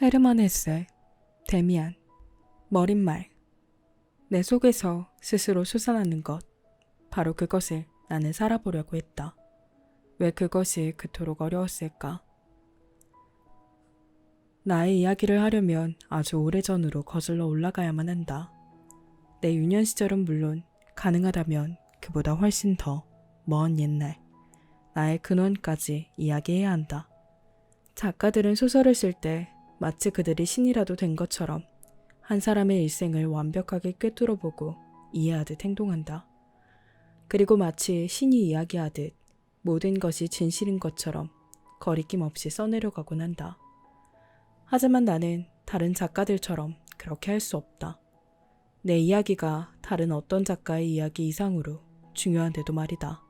헤르만 헤세, 데미안, 머릿말. 내 속에서 스스로 솟아나는 것. 바로 그것을 나는 살아보려고 했다. 왜 그것이 그토록 어려웠을까? 나의 이야기를 하려면 아주 오래전으로 거슬러 올라가야만 한다. 내 유년 시절은 물론 가능하다면 그보다 훨씬 더 먼 옛날, 나의 근원까지 이야기해야 한다. 작가들은 소설을 쓸 때 마치 그들이 신이라도 된 것처럼 한 사람의 일생을 완벽하게 꿰뚫어보고 이해하듯 행동한다. 그리고 마치 신이 이야기하듯 모든 것이 진실인 것처럼 거리낌 없이 써내려가곤 한다. 하지만 나는 다른 작가들처럼 그렇게 할 수 없다. 내 이야기가 다른 어떤 작가의 이야기 이상으로 중요한데도 말이다.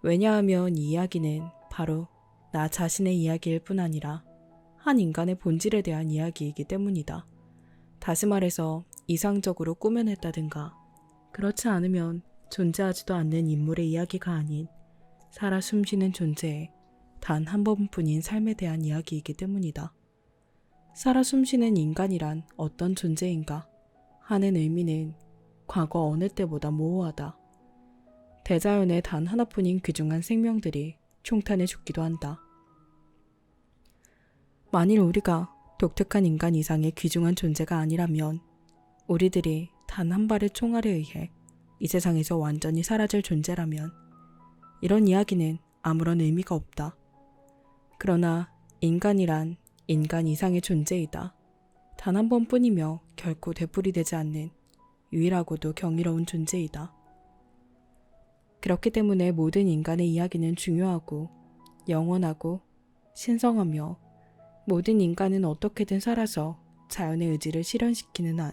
왜냐하면 이 이야기는 바로 나 자신의 이야기일 뿐 아니라 한 인간의 본질에 대한 이야기이기 때문이다. 다시 말해서 이상적으로 꾸며냈다든가 그렇지 않으면 존재하지도 않는 인물의 이야기가 아닌 살아 숨쉬는 존재의 단 한 번뿐인 삶에 대한 이야기이기 때문이다. 살아 숨쉬는 인간이란 어떤 존재인가 하는 의미는 과거 어느 때보다 모호하다. 대자연의 단 하나뿐인 귀중한 생명들이 총탄에 죽기도 한다. 만일 우리가 독특한 인간 이상의 귀중한 존재가 아니라면 우리들이 단 한 발의 총알에 의해 이 세상에서 완전히 사라질 존재라면 이런 이야기는 아무런 의미가 없다. 그러나 인간이란 인간 이상의 존재이다. 단 한 번뿐이며 결코 되풀이되지 않는 유일하고도 경이로운 존재이다. 그렇기 때문에 모든 인간의 이야기는 중요하고 영원하고 신성하며 모든 인간은 어떻게든 살아서 자연의 의지를 실현시키는 한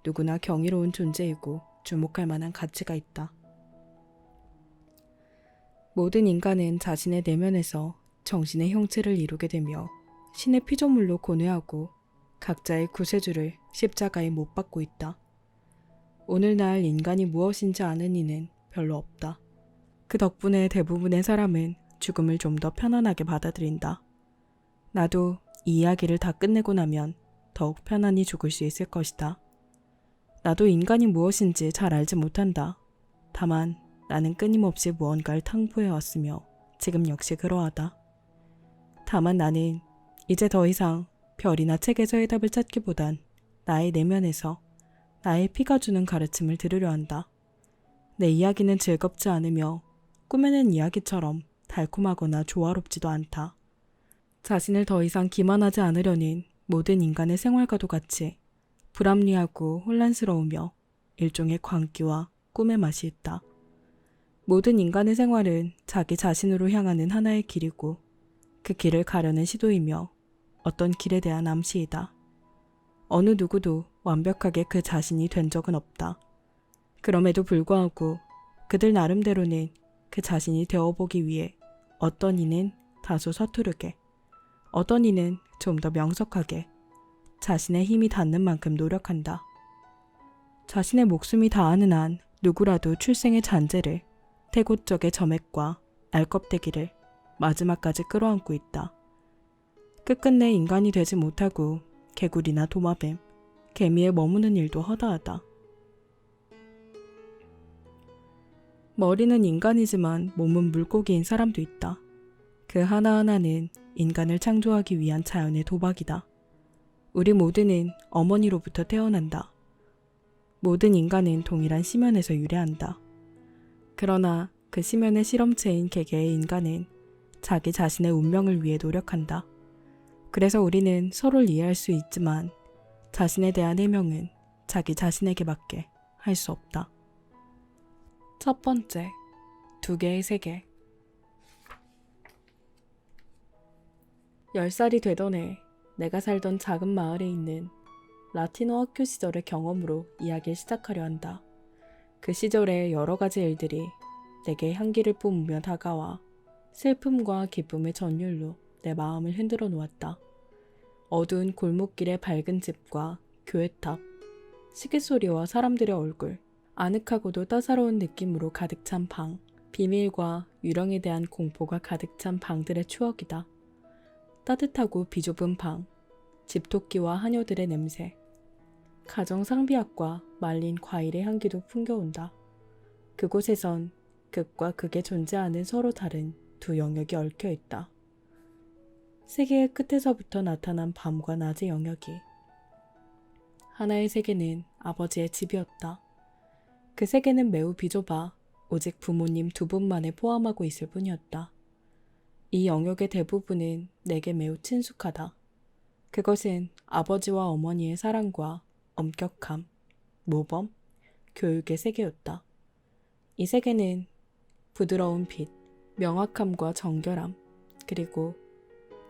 누구나 경이로운 존재이고 주목할 만한 가치가 있다. 모든 인간은 자신의 내면에서 정신의 형체를 이루게 되며 신의 피조물로 고뇌하고 각자의 구세주를 십자가에 못 박고 있다. 오늘날 인간이 무엇인지 아는 이는 별로 없다. 그 덕분에 대부분의 사람은 죽음을 좀 더 편안하게 받아들인다. 나도 이 이야기를 다 끝내고 나면 더욱 편안히 죽을 수 있을 것이다. 나도 인간이 무엇인지 잘 알지 못한다. 다만 나는 끊임없이 무언가를 탐구해왔으며 지금 역시 그러하다. 다만 나는 이제 더 이상 별이나 책에서의 답을 찾기보단 나의 내면에서 나의 피가 주는 가르침을 들으려 한다. 내 이야기는 즐겁지 않으며 꾸며낸 이야기처럼 달콤하거나 조화롭지도 않다. 자신을 더 이상 기만하지 않으려는 모든 인간의 생활과도 같이 불합리하고 혼란스러우며 일종의 광기와 꿈의 맛이 있다. 모든 인간의 생활은 자기 자신으로 향하는 하나의 길이고 그 길을 가려는 시도이며 어떤 길에 대한 암시이다. 어느 누구도 완벽하게 그 자신이 된 적은 없다. 그럼에도 불구하고 그들 나름대로는 그 자신이 되어보기 위해 어떤 이는 다소 서투르게, 어떤 이는 좀 더 명석하게 자신의 힘이 닿는 만큼 노력한다. 자신의 목숨이 다하는 한 누구라도 출생의 잔재를, 태고적의 점액과 알껍데기를 마지막까지 끌어안고 있다. 끝끝내 인간이 되지 못하고 개구리나 도마뱀, 개미에 머무는 일도 허다하다. 머리는 인간이지만 몸은 물고기인 사람도 있다. 그 하나하나는 인간을 창조하기 위한 자연의 도박이다. 우리 모두는 어머니로부터 태어난다. 모든 인간은 동일한 심연에서 유래한다. 그러나 그 심연의 실험체인 개개의 인간은 자기 자신의 운명을 위해 노력한다. 그래서 우리는 서로를 이해할 수 있지만 자신에 대한 해명은 자기 자신에게밖에 할 수 없다. 첫 번째, 2개의 세계. 10살이 되던 해 내가 살던 작은 마을에 있는 라틴어 학교 시절의 경험으로 이야기를 시작하려 한다. 그 시절의 여러 가지 일들이 내게 향기를 뿜으며 다가와 슬픔과 기쁨의 전율로 내 마음을 흔들어 놓았다. 어두운 골목길의 밝은 집과 교회탑, 시계소리와 사람들의 얼굴, 아늑하고도 따사로운 느낌으로 가득 찬 방, 비밀과 유령에 대한 공포가 가득 찬 방들의 추억이다. 따뜻하고 비좁은 방, 집토끼와 하녀들의 냄새, 가정상비약과 말린 과일의 향기도 풍겨온다. 그곳에선 극과 극에 존재하는 서로 다른 두 영역이 얽혀 있다. 세계의 끝에서부터 나타난 밤과 낮의 영역이. 하나의 세계는 아버지의 집이었다. 그 세계는 매우 비좁아 오직 부모님 두 분만을 포함하고 있을 뿐이었다. 이 영역의 대부분은 내게 매우 친숙하다. 그것은 아버지와 어머니의 사랑과 엄격함, 모범, 교육의 세계였다. 이 세계는 부드러운 빛, 명확함과 정결함, 그리고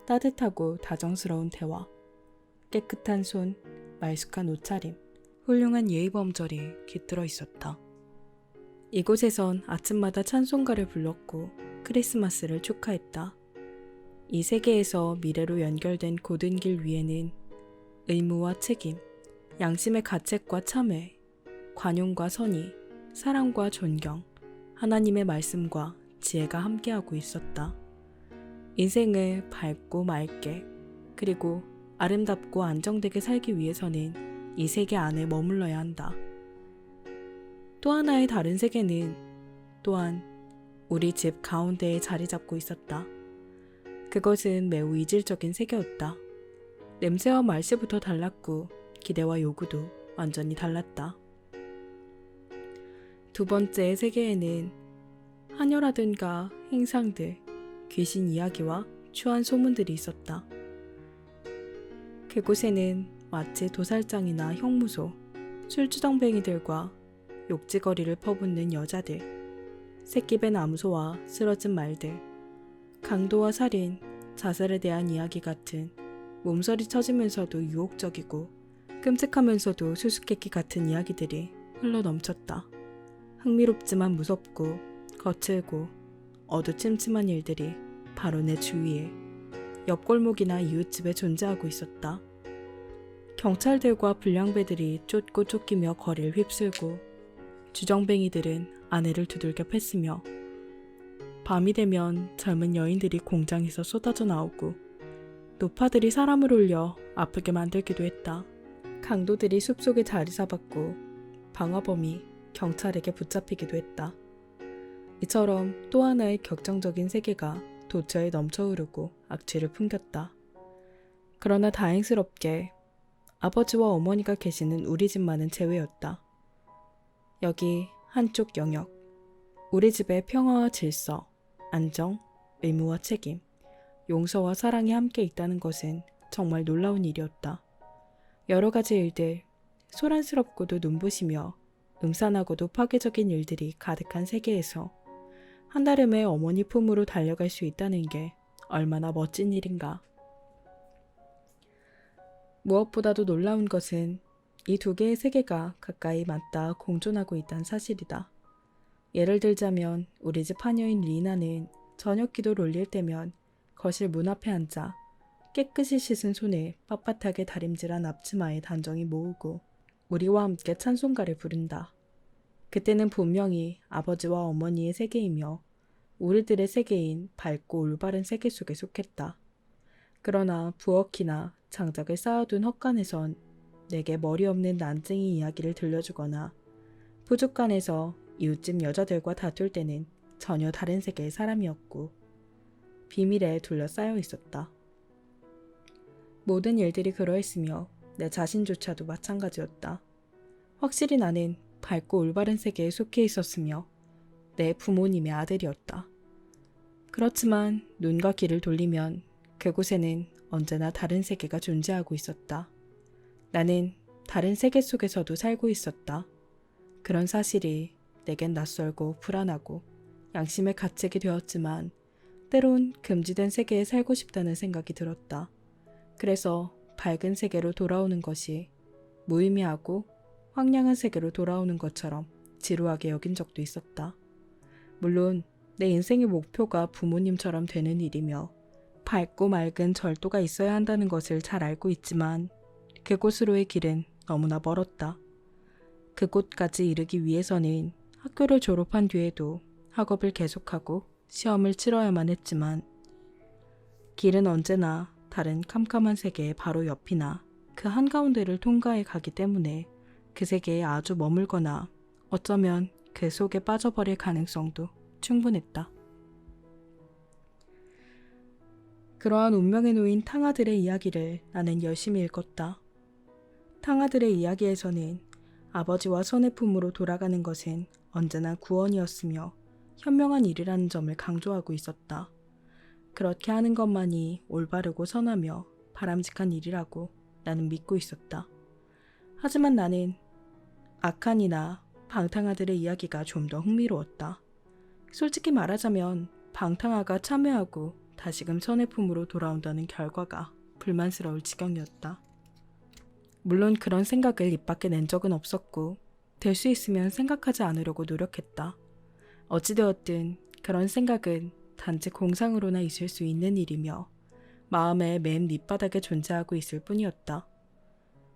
따뜻하고 다정스러운 대화, 깨끗한 손, 말쑥한 옷차림, 훌륭한 예의범절이 깃들어 있었다. 이곳에선 아침마다 찬송가를 불렀고 크리스마스를 축하했다. 이 세계에서 미래로 연결된 고든 길 위에는 의무와 책임, 양심의 가책과 참회, 관용과 선의, 사랑과 존경, 하나님의 말씀과 지혜가 함께하고 있었다. 인생을 밝고 맑게 그리고 아름답고 안정되게 살기 위해서는 이 세계 안에 머물러야 한다. 또 하나의 다른 세계는 또한 우리 집 가운데에 자리 잡고 있었다. 그것은 매우 이질적인 세계였다. 냄새와 말씨부터 달랐고 기대와 요구도 완전히 달랐다. 두 번째 세계에는 하녀라든가 행상들, 귀신 이야기와 추한 소문들이 있었다. 그곳에는 마치 도살장이나 형무소, 술주정뱅이들과 욕지거리를 퍼붓는 여자들, 새끼벤 암소와 쓰러진 말들, 강도와 살인, 자살에 대한 이야기 같은 몸서리 쳐지면서도 유혹적이고 끔찍하면서도 수수께끼 같은 이야기들이 흘러넘쳤다. 흥미롭지만 무섭고 거칠고 어두침침한 일들이 바로 내 주위에 옆골목이나 이웃집에 존재하고 있었다. 경찰들과 불량배들이 쫓고 쫓기며 거리를 휩쓸고 주정뱅이들은 아내를 두들겨 팼으며 밤이 되면 젊은 여인들이 공장에서 쏟아져 나오고 노파들이 사람을 올려 아프게 만들기도 했다. 강도들이 숲속에 자리 잡았고 방화범이 경찰에게 붙잡히기도 했다. 이처럼 또 하나의 격정적인 세계가 도처에 넘쳐흐르고 악취를 풍겼다. 그러나 다행스럽게 아버지와 어머니가 계시는 우리 집만은 제외였다. 여기 한쪽 영역, 우리 집의 평화와 질서, 안정, 의무와 책임, 용서와 사랑이 함께 있다는 것은 정말 놀라운 일이었다. 여러 가지 일들, 소란스럽고도 눈부시며 음산하고도 파괴적인 일들이 가득한 세계에서 한달음에 어머니 품으로 달려갈 수 있다는 게 얼마나 멋진 일인가. 무엇보다도 놀라운 것은 이 두 개의 세계가 가까이 맞닿아 공존하고 있다는 사실이다. 예를 들자면 우리 집 하녀인 리나는 저녁 기도를 올릴 때면 거실 문 앞에 앉아 깨끗이 씻은 손에 빳빳하게 다림질한 앞치마에 단정히 모으고 우리와 함께 찬송가를 부른다. 그때는 분명히 아버지와 어머니의 세계이며 우리들의 세계인 밝고 올바른 세계 속에 속했다. 그러나 부엌이나 장작을 쌓아둔 헛간에선 내게 머리 없는 난쟁이 이야기를 들려주거나 부둣간에서 이웃집 여자들과 다툴 때는 전혀 다른 세계의 사람이었고 비밀에 둘러싸여 있었다. 모든 일들이 그러했으며 내 자신조차도 마찬가지였다. 확실히 나는 밝고 올바른 세계에 속해 있었으며 내 부모님의 아들이었다. 그렇지만 눈과 귀를 돌리면 그곳에는 언제나 다른 세계가 존재하고 있었다. 나는 다른 세계 속에서도 살고 있었다. 그런 사실이 내겐 낯설고 불안하고 양심의 가책이 되었지만 때론 금지된 세계에 살고 싶다는 생각이 들었다. 그래서 밝은 세계로 돌아오는 것이 무의미하고 황량한 세계로 돌아오는 것처럼 지루하게 여긴 적도 있었다. 물론 내 인생의 목표가 부모님처럼 되는 일이며 밝고 맑은 절도가 있어야 한다는 것을 잘 알고 있지만 그곳으로의 길은 너무나 멀었다. 그곳까지 이르기 위해서는 학교를 졸업한 뒤에도 학업을 계속하고 시험을 치러야만 했지만 길은 언제나 다른 캄캄한 세계의 바로 옆이나 그 한가운데를 통과해 가기 때문에 그 세계에 아주 머물거나 어쩌면 그 속에 빠져버릴 가능성도 충분했다. 그러한 운명에 놓인 탕아들의 이야기를 나는 열심히 읽었다. 탕아들의 이야기에서는 아버지와 선의 품으로 돌아가는 것은 언제나 구원이었으며 현명한 일이라는 점을 강조하고 있었다. 그렇게 하는 것만이 올바르고 선하며 바람직한 일이라고 나는 믿고 있었다. 하지만 나는 아칸이나 방탕아들의 이야기가 좀 더 흥미로웠다. 솔직히 말하자면 방탕아가 참여하고 다시금 선의 품으로 돌아온다는 결과가 불만스러울 지경이었다. 물론 그런 생각을 입 밖에 낸 적은 없었고 될 수 있으면 생각하지 않으려고 노력했다. 어찌되었든 그런 생각은 단지 공상으로나 있을 수 있는 일이며 마음의 맨 밑바닥에 존재하고 있을 뿐이었다.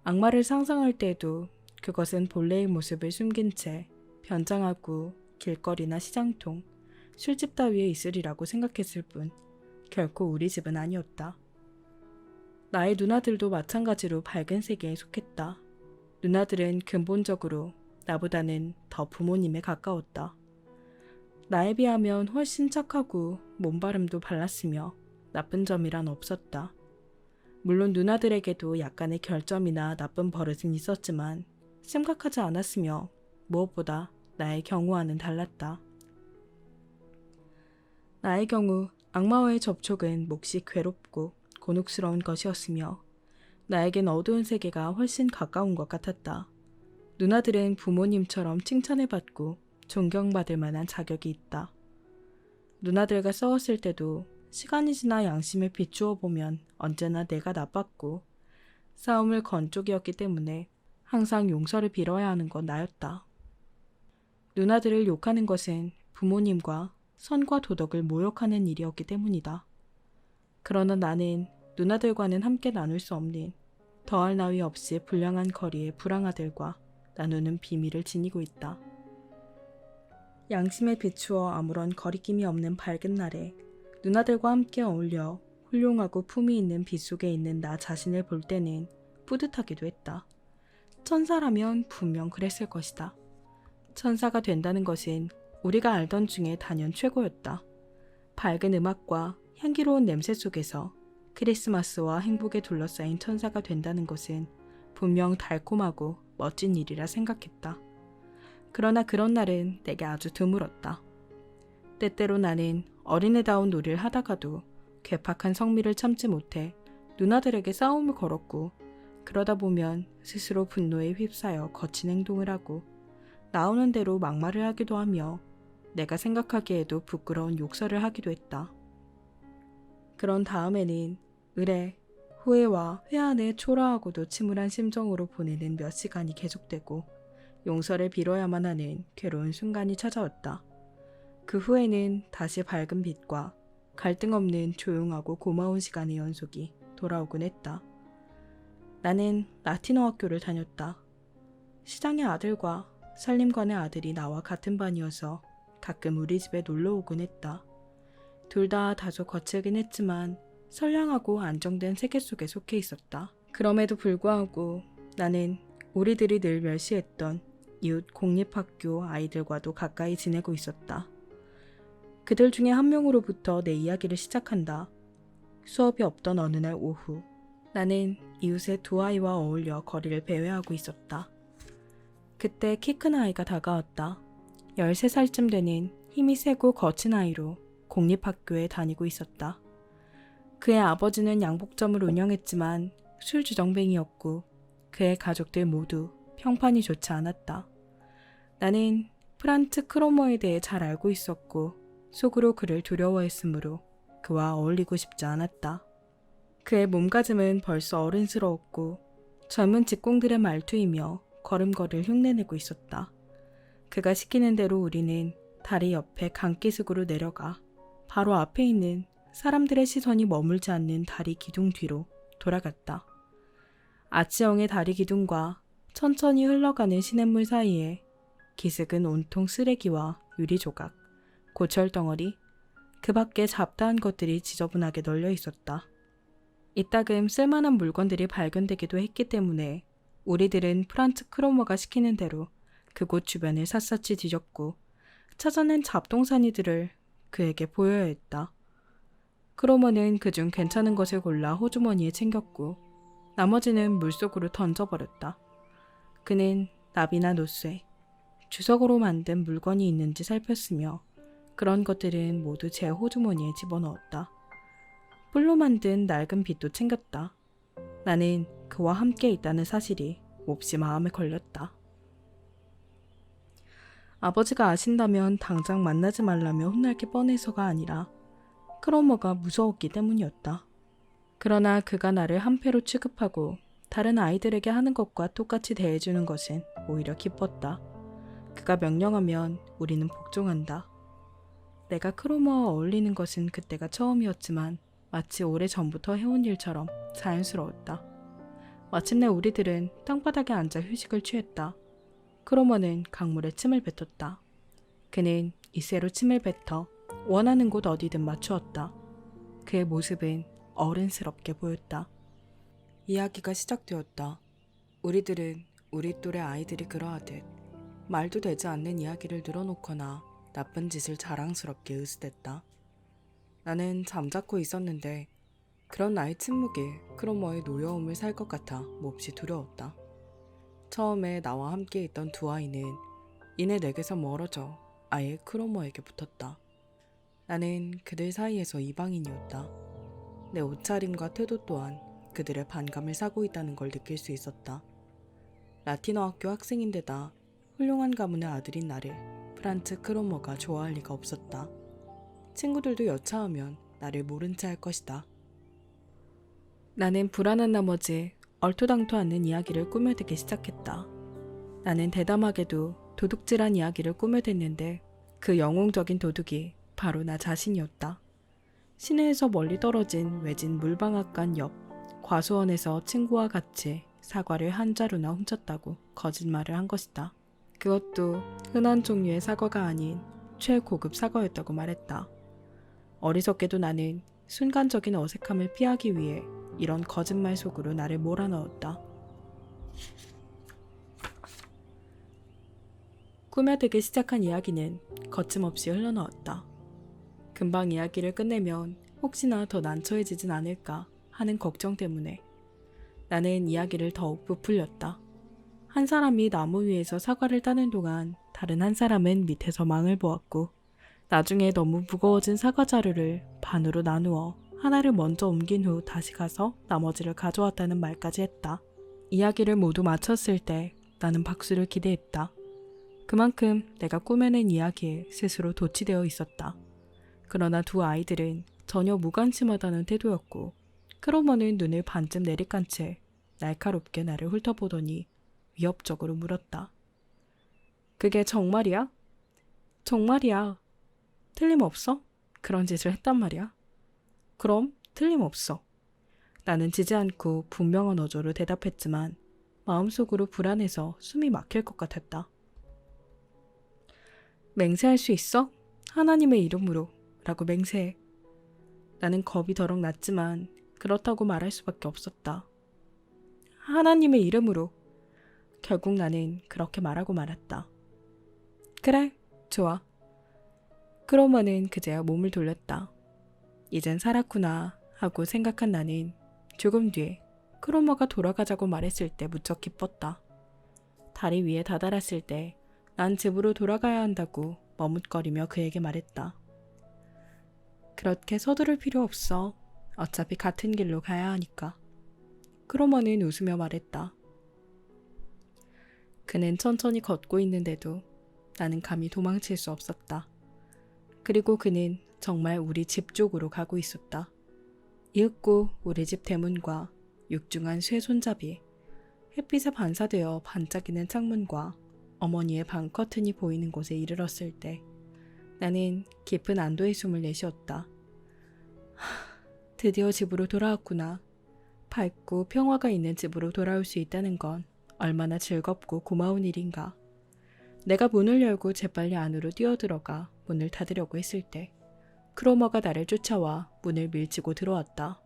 악마를 상상할 때에도 그것은 본래의 모습을 숨긴 채 변장하고 길거리나 시장통, 술집 따위에 있으리라고 생각했을 뿐 결코 우리 집은 아니었다. 나의 누나들도 마찬가지로 밝은 세계에 속했다. 누나들은 근본적으로 나보다는 더 부모님에 가까웠다. 나에 비하면 훨씬 착하고 몸바름도 발랐으며 나쁜 점이란 없었다. 물론 누나들에게도 약간의 결점이나 나쁜 버릇은 있었지만 심각하지 않았으며 무엇보다 나의 경우와는 달랐다. 나의 경우 악마와의 접촉은 몹시 괴롭고 곤혹스러운 것이었으며 나에겐 어두운 세계가 훨씬 가까운 것 같았다. 누나들은 부모님처럼 칭찬을 받고 존경받을 만한 자격이 있다. 누나들과 싸웠을 때도 시간이 지나 양심을 비추어 보면 언제나 내가 나빴고 싸움을 건 쪽이었기 때문에 항상 용서를 빌어야 하는 건 나였다. 누나들을 욕하는 것은 부모님과 선과 도덕을 모욕하는 일이었기 때문이다. 그러나 나는 누나들과는 함께 나눌 수 없는 더할 나위 없이 불량한 거리의 불황아들과 나누는 비밀을 지니고 있다. 양심에 비추어 아무런 거리낌이 없는 밝은 날에 누나들과 함께 어울려 훌륭하고 품위 있는 빛 속에 있는 나 자신을 볼 때는 뿌듯하기도 했다. 천사라면 분명 그랬을 것이다. 천사가 된다는 것은 우리가 알던 중에 단연 최고였다. 밝은 음악과 향기로운 냄새 속에서 크리스마스와 행복에 둘러싸인 천사가 된다는 것은 분명 달콤하고 멋진 일이라 생각했다. 그러나 그런 날은 내게 아주 드물었다. 때때로 나는 어린애다운 놀이를 하다가도 괴팍한 성미를 참지 못해 누나들에게 싸움을 걸었고 그러다 보면 스스로 분노에 휩싸여 거친 행동을 하고 나오는 대로 막말을 하기도 하며 내가 생각하기에도 부끄러운 욕설을 하기도 했다. 그런 다음에는 의뢰, 후회와 회한에 초라하고도 침울한 심정으로 보내는 몇 시간이 계속되고 용서를 빌어야만 하는 괴로운 순간이 찾아왔다. 그 후에는 다시 밝은 빛과 갈등 없는 조용하고 고마운 시간의 연속이 돌아오곤 했다. 나는 라틴어 학교를 다녔다. 시장의 아들과 살림관의 아들이 나와 같은 반이어서 가끔 우리 집에 놀러 오곤 했다. 둘 다 다소 거칠긴 했지만 선량하고 안정된 세계 속에 속해 있었다. 그럼에도 불구하고 나는 우리들이 늘 멸시했던 이웃 공립학교 아이들과도 가까이 지내고 있었다. 그들 중에 한 명으로부터 내 이야기를 시작한다. 수업이 없던 어느 날 오후, 나는 이웃의 두 아이와 어울려 거리를 배회하고 있었다. 그때 키 큰 아이가 다가왔다. 13살쯤 되는 힘이 세고 거친 아이로 공립학교에 다니고 있었다. 그의 아버지는 양복점을 운영했지만 술주정뱅이였고 그의 가족들 모두 평판이 좋지 않았다. 나는 프란츠 크로머에 대해 잘 알고 있었고 속으로 그를 두려워했으므로 그와 어울리고 싶지 않았다. 그의 몸가짐은 벌써 어른스러웠고 젊은 직공들의 말투이며 걸음걸이를 흉내내고 있었다. 그가 시키는 대로 우리는 다리 옆에 강기슭으로 내려가 바로 앞에 있는 사람들의 시선이 머물지 않는 다리 기둥 뒤로 돌아갔다. 아치형의 다리 기둥과 천천히 흘러가는 시냇물 사이에 기슭은 온통 쓰레기와 유리 조각, 고철 덩어리, 그 밖에 잡다한 것들이 지저분하게 널려 있었다. 이따금 쓸만한 물건들이 발견되기도 했기 때문에 우리들은 프란츠 크로머가 시키는 대로 그곳 주변을 샅샅이 뒤졌고 찾아낸 잡동사니들을 그에게 보여야 했다. 크로머는 그중 괜찮은 것을 골라 호주머니에 챙겼고 나머지는 물속으로 던져버렸다. 그는 납이나 노쇠, 주석으로 만든 물건이 있는지 살폈으며 그런 것들은 모두 제 호주머니에 집어넣었다. 뿔로 만든 낡은 빗도 챙겼다. 나는 그와 함께 있다는 사실이 몹시 마음에 걸렸다. 아버지가 아신다면 당장 만나지 말라며 혼날 게 뻔해서가 아니라 크로머가 무서웠기 때문이었다. 그러나 그가 나를 한패로 취급하고 다른 아이들에게 하는 것과 똑같이 대해주는 것은 오히려 기뻤다. 그가 명령하면 우리는 복종한다. 내가 크로머와 어울리는 것은 그때가 처음이었지만 마치 오래전부터 해온 일처럼 자연스러웠다. 마침내 우리들은 땅바닥에 앉아 휴식을 취했다. 크로머는 강물에 침을 뱉었다. 그는 이새로 침을 뱉어 원하는 곳 어디든 맞추었다. 그의 모습은 어른스럽게 보였다. 이야기가 시작되었다. 우리들은 우리 또래 아이들이 그러하듯 말도 되지 않는 이야기를 늘어놓거나 나쁜 짓을 자랑스럽게 으스댔다. 나는 잠자코 있었는데 그런 나의 침묵에 크로머의 노여움을 살 것 같아 몹시 두려웠다. 처음에 나와 함께 있던 두 아이는 이내 내게서 멀어져 아예 크로머에게 붙었다. 나는 그들 사이에서 이방인이었다. 내 옷차림과 태도 또한 그들의 반감을 사고 있다는 걸 느낄 수 있었다. 라틴어 학교 학생인데다 훌륭한 가문의 아들인 나를 프란츠 크로머가 좋아할 리가 없었다. 친구들도 여차하면 나를 모른 채 할 것이다. 나는 불안한 나머지 얼토당토 않는 이야기를 꾸며대기 시작했다. 나는 대담하게도 도둑질한 이야기를 꾸며댔는데 그 영웅적인 도둑이 바로 나 자신이었다. 시내에서 멀리 떨어진 외진 물방앗간 옆 과수원에서 친구와 같이 사과를 한 자루나 훔쳤다고 거짓말을 한 것이다. 그것도 흔한 종류의 사과가 아닌 최고급 사과였다고 말했다. 어리석게도 나는 순간적인 어색함을 피하기 위해 이런 거짓말 속으로 나를 몰아넣었다. 꾸며대기 시작한 이야기는 거침없이 흘러나왔다. 금방 이야기를 끝내면 혹시나 더 난처해지진 않을까 하는 걱정 때문에 나는 이야기를 더욱 부풀렸다. 한 사람이 나무 위에서 사과를 따는 동안 다른 한 사람은 밑에서 망을 보았고 나중에 너무 무거워진 사과 자루를 반으로 나누어 하나를 먼저 옮긴 후 다시 가서 나머지를 가져왔다는 말까지 했다. 이야기를 모두 마쳤을 때 나는 박수를 기대했다. 그만큼 내가 꾸며낸 이야기에 스스로 도취되어 있었다. 그러나 두 아이들은 전혀 무관심하다는 태도였고 크로머는 눈을 반쯤 내리깐 채 날카롭게 나를 훑어보더니 위협적으로 물었다. 그게 정말이야? 정말이야. 틀림없어? 그런 짓을 했단 말이야. 그럼 틀림없어. 나는 지지 않고 분명한 어조로 대답했지만 마음속으로 불안해서 숨이 막힐 것 같았다. 맹세할 수 있어? 하나님의 이름으로 라고 맹세해. 나는 겁이 더럭 났지만 그렇다고 말할 수밖에 없었다. 하나님의 이름으로. 결국 나는 그렇게 말하고 말았다. 그래, 좋아. 크로머는 그제야 몸을 돌렸다. 이젠 살았구나 하고 생각한 나는 조금 뒤에 크로머가 돌아가자고 말했을 때 무척 기뻤다. 다리 위에 다다랐을 때 난 집으로 돌아가야 한다고 머뭇거리며 그에게 말했다. 그렇게 서두를 필요 없어. 어차피 같은 길로 가야 하니까. 크로머는 웃으며 말했다. 그는 천천히 걷고 있는데도 나는 감히 도망칠 수 없었다. 그리고 그는 정말 우리 집 쪽으로 가고 있었다. 이윽고 우리 집 대문과 육중한 쇠 손잡이, 햇빛에 반사되어 반짝이는 창문과 어머니의 방 커튼이 보이는 곳에 이르렀을 때 나는 깊은 안도의 숨을 내쉬었다. 드디어 집으로 돌아왔구나. 밝고 평화가 있는 집으로 돌아올 수 있다는 건 얼마나 즐겁고 고마운 일인가. 내가 문을 열고 재빨리 안으로 뛰어들어가 문을 닫으려고 했을 때 크로머가 나를 쫓아와 문을 밀치고 들어왔다.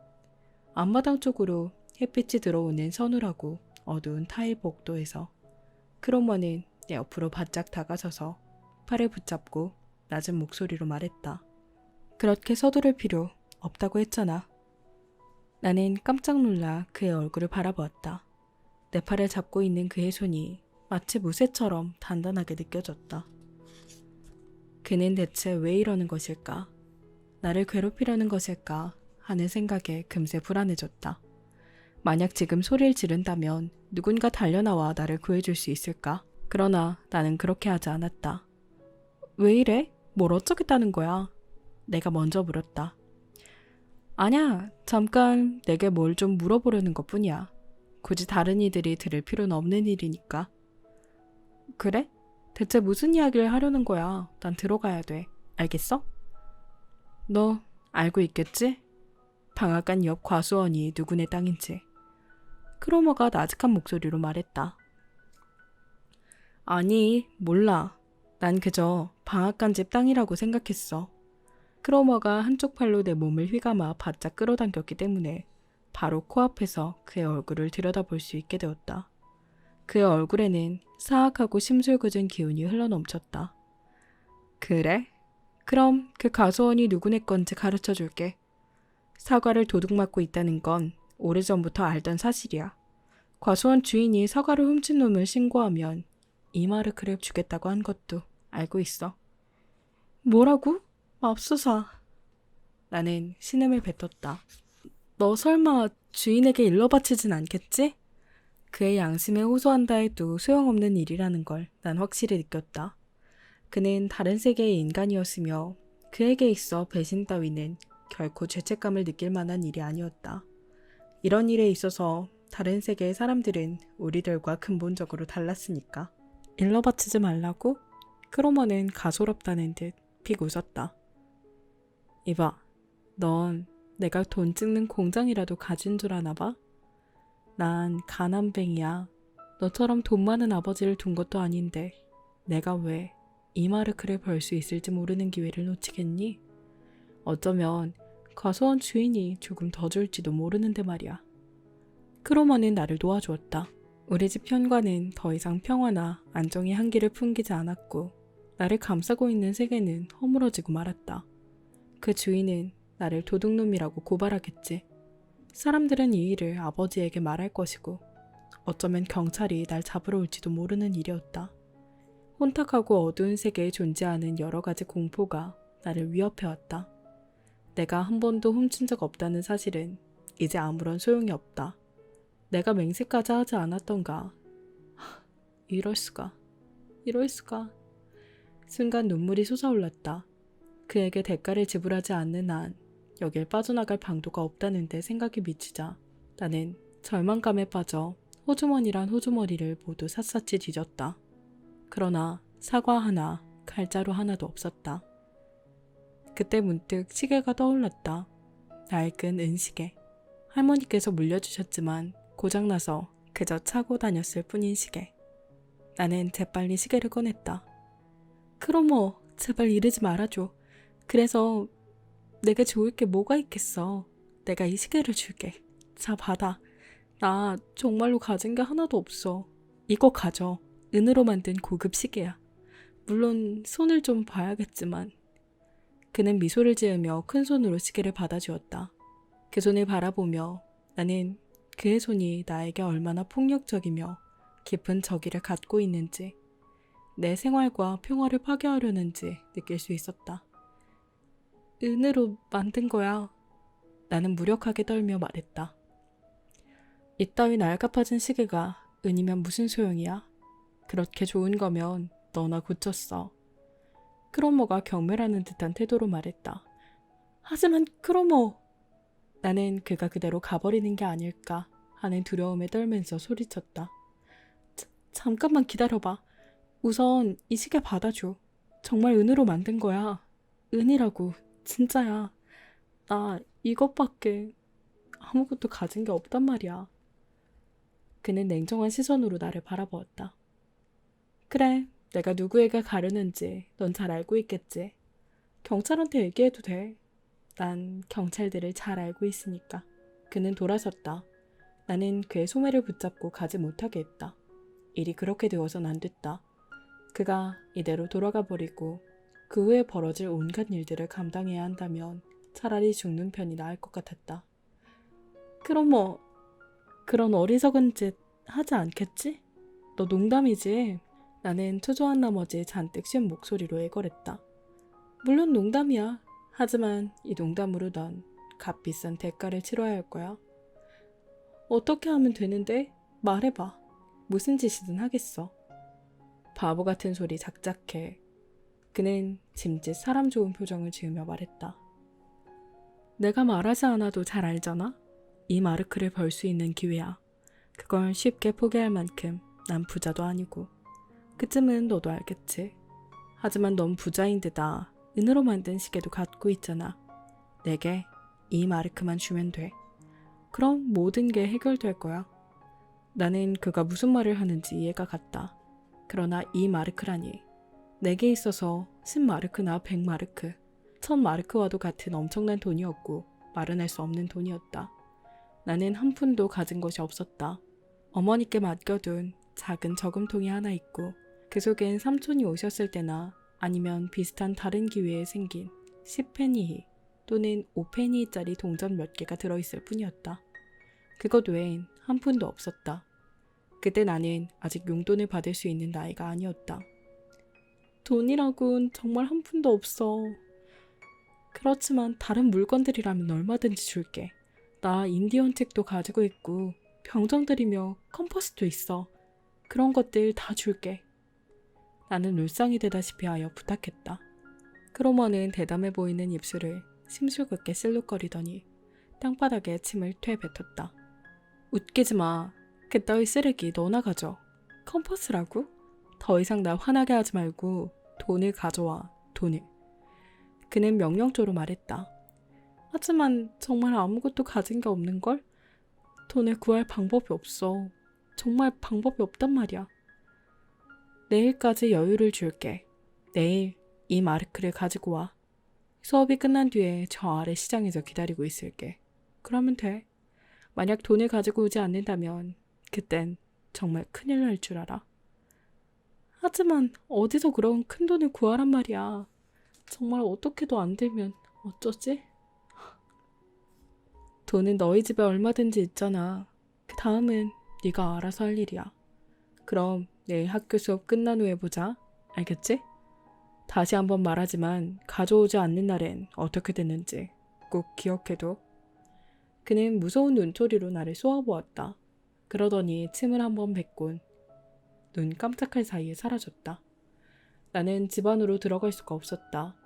앞마당 쪽으로 햇빛이 들어오는 서늘하고 어두운 타일 복도에서 크로머는 내 옆으로 바짝 다가서서 팔을 붙잡고 낮은 목소리로 말했다. 그렇게 서두를 필요 없다고 했잖아. 나는 깜짝 놀라 그의 얼굴을 바라보았다. 내 팔을 잡고 있는 그의 손이 마치 무쇠처럼 단단하게 느껴졌다. 그는 대체 왜 이러는 것일까? 나를 괴롭히려는 것일까? 하는 생각에 금세 불안해졌다. 만약 지금 소리를 지른다면 누군가 달려나와 나를 구해줄 수 있을까? 그러나 나는 그렇게 하지 않았다. 왜 이래? 뭘 어쩌겠다는 거야? 내가 먼저 물었다. 아냐, 잠깐 내게 뭘 좀 물어보려는 것뿐이야. 굳이 다른 이들이 들을 필요는 없는 일이니까. 그래? 대체 무슨 이야기를 하려는 거야? 난 들어가야 돼. 알겠어? 너 알고 있겠지? 방앗간 옆 과수원이 누구네 땅인지. 크로머가 나직한 목소리로 말했다. 아니, 몰라. 난 그저 방앗간 집 땅이라고 생각했어. 크로머가 한쪽 팔로 내 몸을 휘감아 바짝 끌어당겼기 때문에 바로 코앞에서 그의 얼굴을 들여다볼 수 있게 되었다. 그의 얼굴에는 사악하고 심술궂은 기운이 흘러넘쳤다. 그래? 그럼 그 가수원이 누구네 건지 가르쳐 줄게. 사과를 도둑맞고 있다는 건 오래전부터 알던 사실이야. 과수원 주인이 사과를 훔친 놈을 신고하면 이마르크를 주겠다고 한 것도 알고 있어. 뭐라고? 맙소사. 나는 신음을 뱉었다. 너 설마 주인에게 일러 바치진 않겠지? 그의 양심에 호소한다 해도 소용없는 일이라는 걸 난 확실히 느꼈다. 그는 다른 세계의 인간이었으며 그에게 있어 배신 따위는 결코 죄책감을 느낄 만한 일이 아니었다. 이런 일에 있어서 다른 세계의 사람들은 우리들과 근본적으로 달랐으니까. 일러 바치지 말라고? 크로머는 가소롭다는 듯 픽 웃었다. 이봐, 넌 내가 돈 찍는 공장이라도 가진 줄 아나 봐? 난 가난뱅이야. 너처럼 돈 많은 아버지를 둔 것도 아닌데 내가 왜 이마르크를 벌 수 있을지 모르는 기회를 놓치겠니? 어쩌면 과수원 주인이 조금 더 줄지도 모르는데 말이야. 크로머는 나를 도와주었다. 우리 집 현관은 더 이상 평화나 안정의 향기를 풍기지 않았고 나를 감싸고 있는 세계는 허물어지고 말았다. 그 주인은 나를 도둑놈이라고 고발하겠지. 사람들은 이 일을 아버지에게 말할 것이고 어쩌면 경찰이 날 잡으러 올지도 모르는 일이었다. 혼탁하고 어두운 세계에 존재하는 여러 가지 공포가 나를 위협해왔다. 내가 한 번도 훔친 적 없다는 사실은 이제 아무런 소용이 없다. 내가 맹세까지 하지 않았던가. 이럴 수가. 순간 눈물이 솟아올랐다. 그에게 대가를 지불하지 않는 한 여길 빠져나갈 방도가 없다는데 생각이 미치자 나는 절망감에 빠져 호주머니란 호주머니를 모두 샅샅이 뒤졌다. 그러나 사과 하나, 칼자루 하나도 없었다. 그때 문득 시계가 떠올랐다. 낡은 은시계. 할머니께서 물려주셨지만 고장나서 그저 차고 다녔을 뿐인 시계. 나는 재빨리 시계를 꺼냈다. 크로머, 제발 이러지 말아줘. 그래서 내게 좋을 게 뭐가 있겠어. 내가 이 시계를 줄게. 자, 받아. 나 정말로 가진 게 하나도 없어. 이거 가져. 은으로 만든 고급 시계야. 물론 손을 좀 봐야겠지만. 그는 미소를 지으며 큰 손으로 시계를 받아주었다. 그 손을 바라보며 나는 그의 손이 나에게 얼마나 폭력적이며 깊은 적의를 갖고 있는지, 내 생활과 평화를 파괴하려는지 느낄 수 있었다. 은으로 만든 거야. 나는 무력하게 떨며 말했다. 이따위 낡아빠진 시계가 은이면 무슨 소용이야? 그렇게 좋은 거면 너나 고쳤어. 크로머가 경멸하는 듯한 태도로 말했다. 하지만 크로머! 나는 그가 그대로 가버리는 게 아닐까 하는 두려움에 떨면서 소리쳤다. 잠깐만 기다려봐. 우선 이 시계 받아줘. 정말 은으로 만든 거야. 은이라고. 진짜야. 나 이것밖에 아무것도 가진 게 없단 말이야. 그는 냉정한 시선으로 나를 바라보았다. 그래, 내가 누구에게 가르는지 넌 잘 알고 있겠지. 경찰한테 얘기해도 돼. 난 경찰들을 잘 알고 있으니까. 그는 돌아섰다. 나는 그의 소매를 붙잡고 가지 못하게 했다. 일이 그렇게 되어선 안 됐다. 그가 이대로 돌아가 버리고 그 후에 벌어질 온갖 일들을 감당해야 한다면 차라리 죽는 편이 나을 것 같았다. 그럼 뭐 그런 어리석은 짓 하지 않겠지? 너 농담이지? 나는 초조한 나머지 잔뜩 쉰 목소리로 애걸했다. 물론 농담이야. 하지만 이 농담으로 넌 값비싼 대가를 치러야 할 거야. 어떻게 하면 되는데? 말해봐. 무슨 짓이든 하겠어. 바보 같은 소리 작작해. 그는 짐짓 사람 좋은 표정을 지으며 말했다. 내가 말하지 않아도 잘 알잖아? 이 마르크를 벌 수 있는 기회야. 그걸 쉽게 포기할 만큼 난 부자도 아니고. 그쯤은 너도 알겠지. 하지만 넌 부자인 데다 은으로 만든 시계도 갖고 있잖아. 내게 이 마르크만 주면 돼. 그럼 모든 게 해결될 거야. 나는 그가 무슨 말을 하는지 이해가 갔다. 그러나 이 마르크라니. 내게 있어서 10마르크나 100마르크, 1000마르크와도 같은 엄청난 돈이었고 마련할 수 없는 돈이었다. 나는 한 푼도 가진 것이 없었다. 어머니께 맡겨둔 작은 저금통이 하나 있고 그 속엔 삼촌이 오셨을 때나 아니면 비슷한 다른 기회에 생긴 10페니 또는 5페니짜리 동전 몇 개가 들어있을 뿐이었다. 그것 외엔 한 푼도 없었다. 그때 나는 아직 용돈을 받을 수 있는 나이가 아니었다. 돈이라곤 정말 한 푼도 없어. 그렇지만 다른 물건들이라면 얼마든지 줄게. 나 인디언 책도 가지고 있고 병정들이며 컴퍼스도 있어. 그런 것들 다 줄게. 나는 울상이 되다시피 하여 부탁했다. 크로머는 대담해 보이는 입술을 심술궂게 실룩거리더니 땅바닥에 침을 퇴뱉었다. 웃기지 마. 그따위 쓰레기 너나 가져. 컴퍼스라고? 더 이상 날 화나게 하지 말고 돈을 가져와. 돈을. 그는 명령조로 말했다. 하지만 정말 아무것도 가진 게 없는걸? 돈을 구할 방법이 없어. 정말 방법이 없단 말이야. 내일까지 여유를 줄게. 내일 이 마르크를 가지고 와. 수업이 끝난 뒤에 저 아래 시장에서 기다리고 있을게. 그러면 돼. 만약 돈을 가지고 오지 않는다면 그땐 정말 큰일 날 줄 알아. 하지만 어디서 그런 큰 돈을 구하란 말이야. 정말 어떻게도 안 되면 어쩌지? 돈은 너희 집에 얼마든지 있잖아. 그 다음은 네가 알아서 할 일이야. 그럼 내일 학교 수업 끝난 후에 보자. 알겠지? 다시 한번 말하지만 가져오지 않는 날엔 어떻게 됐는지 꼭 기억해둬. 그는 무서운 눈초리로 나를 쏘아보았다. 그러더니 침을 한번 뱉곤 눈 깜짝할 사이에 사라졌다. 나는 집 안으로 들어갈 수가 없었다.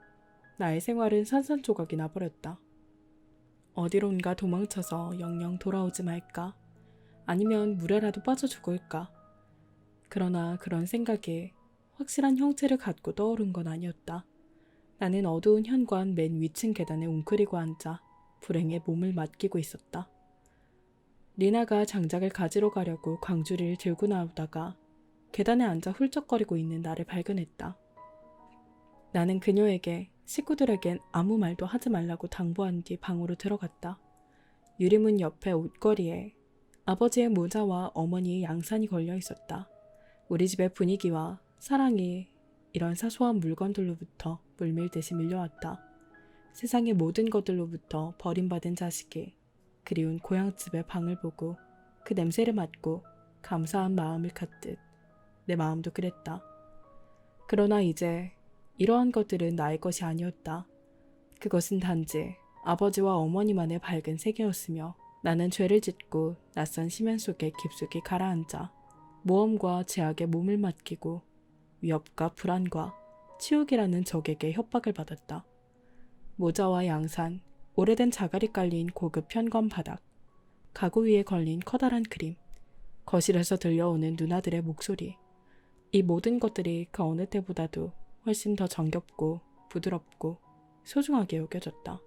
나의 생활은 산산조각이 나버렸다. 어디론가 도망쳐서 영영 돌아오지 말까? 아니면 물에라도 빠져 죽을까? 그러나 그런 생각에 확실한 형체를 갖고 떠오른 건 아니었다. 나는 어두운 현관 맨 위층 계단에 웅크리고 앉아 불행에 몸을 맡기고 있었다. 리나가 장작을 가지러 가려고 광주리를 들고 나오다가 계단에 앉아 훌쩍거리고 있는 나를 발견했다. 나는 그녀에게 식구들에겐 아무 말도 하지 말라고 당부한 뒤 방으로 들어갔다. 유리문 옆에 옷걸이에 아버지의 모자와 어머니의 양산이 걸려 있었다. 우리 집의 분위기와 사랑이 이런 사소한 물건들로부터 물밀듯이 밀려왔다. 세상의 모든 것들로부터 버림받은 자식이 그리운 고향집의 방을 보고 그 냄새를 맡고 감사한 마음을 갖듯 내 마음도 그랬다. 그러나 이제 이러한 것들은 나의 것이 아니었다. 그것은 단지 아버지와 어머니만의 밝은 세계였으며 나는 죄를 짓고 낯선 심연 속에 깊숙이 가라앉아 모험과 제약에 몸을 맡기고 위협과 불안과 치욕이라는 적에게 협박을 받았다. 모자와 양산, 오래된 자갈이 깔린 고급 현관 바닥, 가구 위에 걸린 커다란 그림, 거실에서 들려오는 누나들의 목소리. 이 모든 것들이 그 어느 때보다도 훨씬 더 정겹고 부드럽고 소중하게 여겨졌다.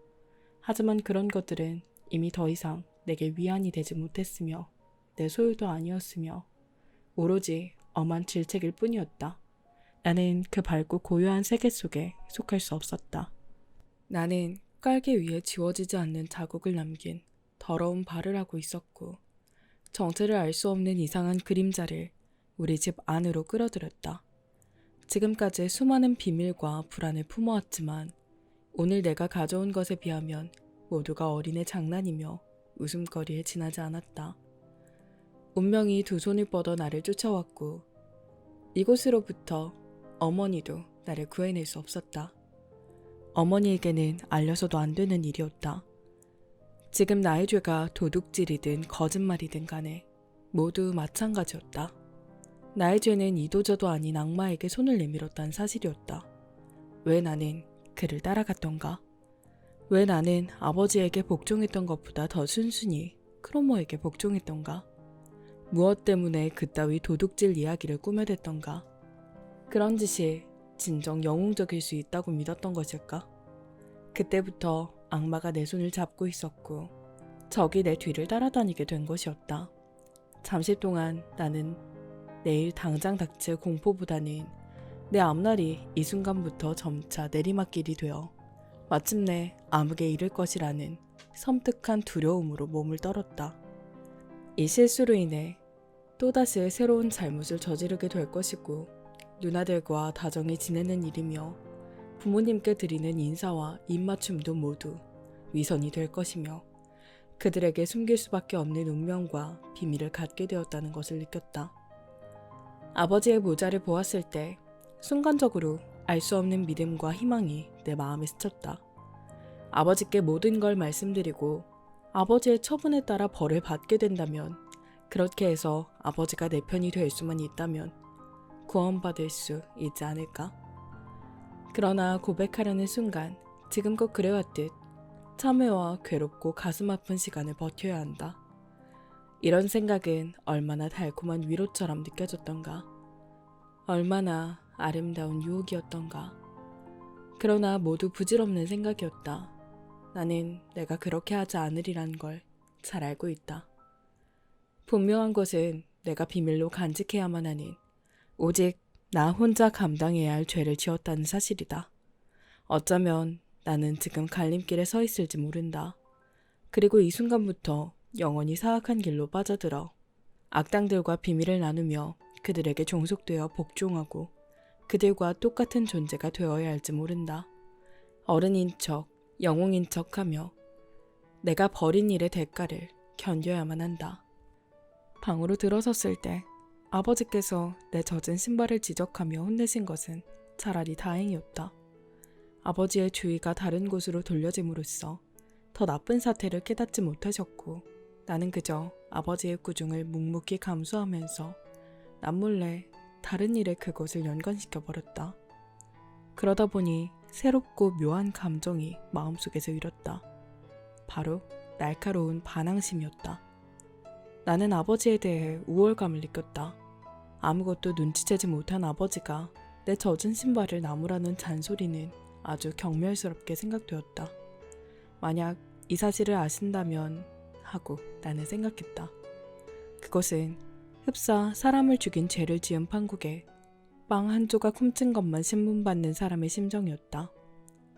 하지만 그런 것들은 이미 더 이상 내게 위안이 되지 못했으며 내 소유도 아니었으며 오로지 엄한 질책일 뿐이었다. 나는 그 밝고 고요한 세계 속에 속할 수 없었다. 나는 깔개 위에 지워지지 않는 자국을 남긴 더러운 발을 하고 있었고 정체를 알 수 없는 이상한 그림자를 우리 집 안으로 끌어들였다. 지금까지 수많은 비밀과 불안을 품어왔지만 오늘 내가 가져온 것에 비하면 모두가 어린애 장난이며 웃음거리에 지나지 않았다. 운명이 두 손을 뻗어 나를 쫓아왔고 이곳으로부터 어머니도 나를 구해낼 수 없었다. 어머니에게는 알려서도 안 되는 일이었다. 지금 나의 죄가 도둑질이든 거짓말이든 간에 모두 마찬가지였다. 나의 죄는 이도저도 아닌 악마에게 손을 내밀었다는 사실이었다. 왜 나는 그를 따라갔던가? 왜 나는 아버지에게 복종했던 것보다 더 순순히 크로모에게 복종했던가? 무엇 때문에 그따위 도둑질 이야기를 꾸며댔던가? 그런 짓이 진정 영웅적일 수 있다고 믿었던 것일까? 그때부터 악마가 내 손을 잡고 있었고 적이 내 뒤를 따라다니게 된 것이었다. 잠시 동안 나는 내일 당장 닥칠 공포보다는 내 앞날이 이 순간부터 점차 내리막길이 되어 마침내 암흑에 이를 것이라는 섬뜩한 두려움으로 몸을 떨었다. 이 실수로 인해 또다시 새로운 잘못을 저지르게 될 것이고 누나들과 다정히 지내는 일이며 부모님께 드리는 인사와 입맞춤도 모두 위선이 될 것이며 그들에게 숨길 수밖에 없는 운명과 비밀을 갖게 되었다는 것을 느꼈다. 아버지의 모자를 보았을 때 순간적으로 알 수 없는 믿음과 희망이 내 마음에 스쳤다. 아버지께 모든 걸 말씀드리고 아버지의 처분에 따라 벌을 받게 된다면 그렇게 해서 아버지가 내 편이 될 수만 있다면 구원받을 수 있지 않을까? 그러나 고백하려는 순간 지금껏 그래왔듯 참회와 괴롭고 가슴 아픈 시간을 버텨야 한다. 이런 생각은 얼마나 달콤한 위로처럼 느껴졌던가. 얼마나 아름다운 유혹이었던가. 그러나 모두 부질없는 생각이었다. 나는 내가 그렇게 하지 않으리란 걸 잘 알고 있다. 분명한 것은 내가 비밀로 간직해야만 하는 오직 나 혼자 감당해야 할 죄를 지었다는 사실이다. 어쩌면 나는 지금 갈림길에 서 있을지 모른다. 그리고 이 순간부터 영원히 사악한 길로 빠져들어 악당들과 비밀을 나누며 그들에게 종속되어 복종하고 그들과 똑같은 존재가 되어야 할지 모른다. 어른인 척, 영웅인 척하며 내가 벌인 일의 대가를 견뎌야만 한다. 방으로 들어섰을 때 아버지께서 내 젖은 신발을 지적하며 혼내신 것은 차라리 다행이었다. 아버지의 주의가 다른 곳으로 돌려짐으로써 더 나쁜 사태를 깨닫지 못하셨고 나는 그저 아버지의 꾸중을 묵묵히 감수하면서 남몰래 다른 일에 그것을 연관시켜버렸다. 그러다 보니 새롭고 묘한 감정이 마음속에서 일었다. 바로 날카로운 반항심이었다. 나는 아버지에 대해 우월감을 느꼈다. 아무것도 눈치채지 못한 아버지가 내 젖은 신발을 나무라는 잔소리는 아주 경멸스럽게 생각되었다. 만약 이 사실을 아신다면 하고 나는 생각했다. 그것은 흡사 사람을 죽인 죄를 지은 판국에 빵 한 조각 훔친 것만 신문받는 사람의 심정이었다.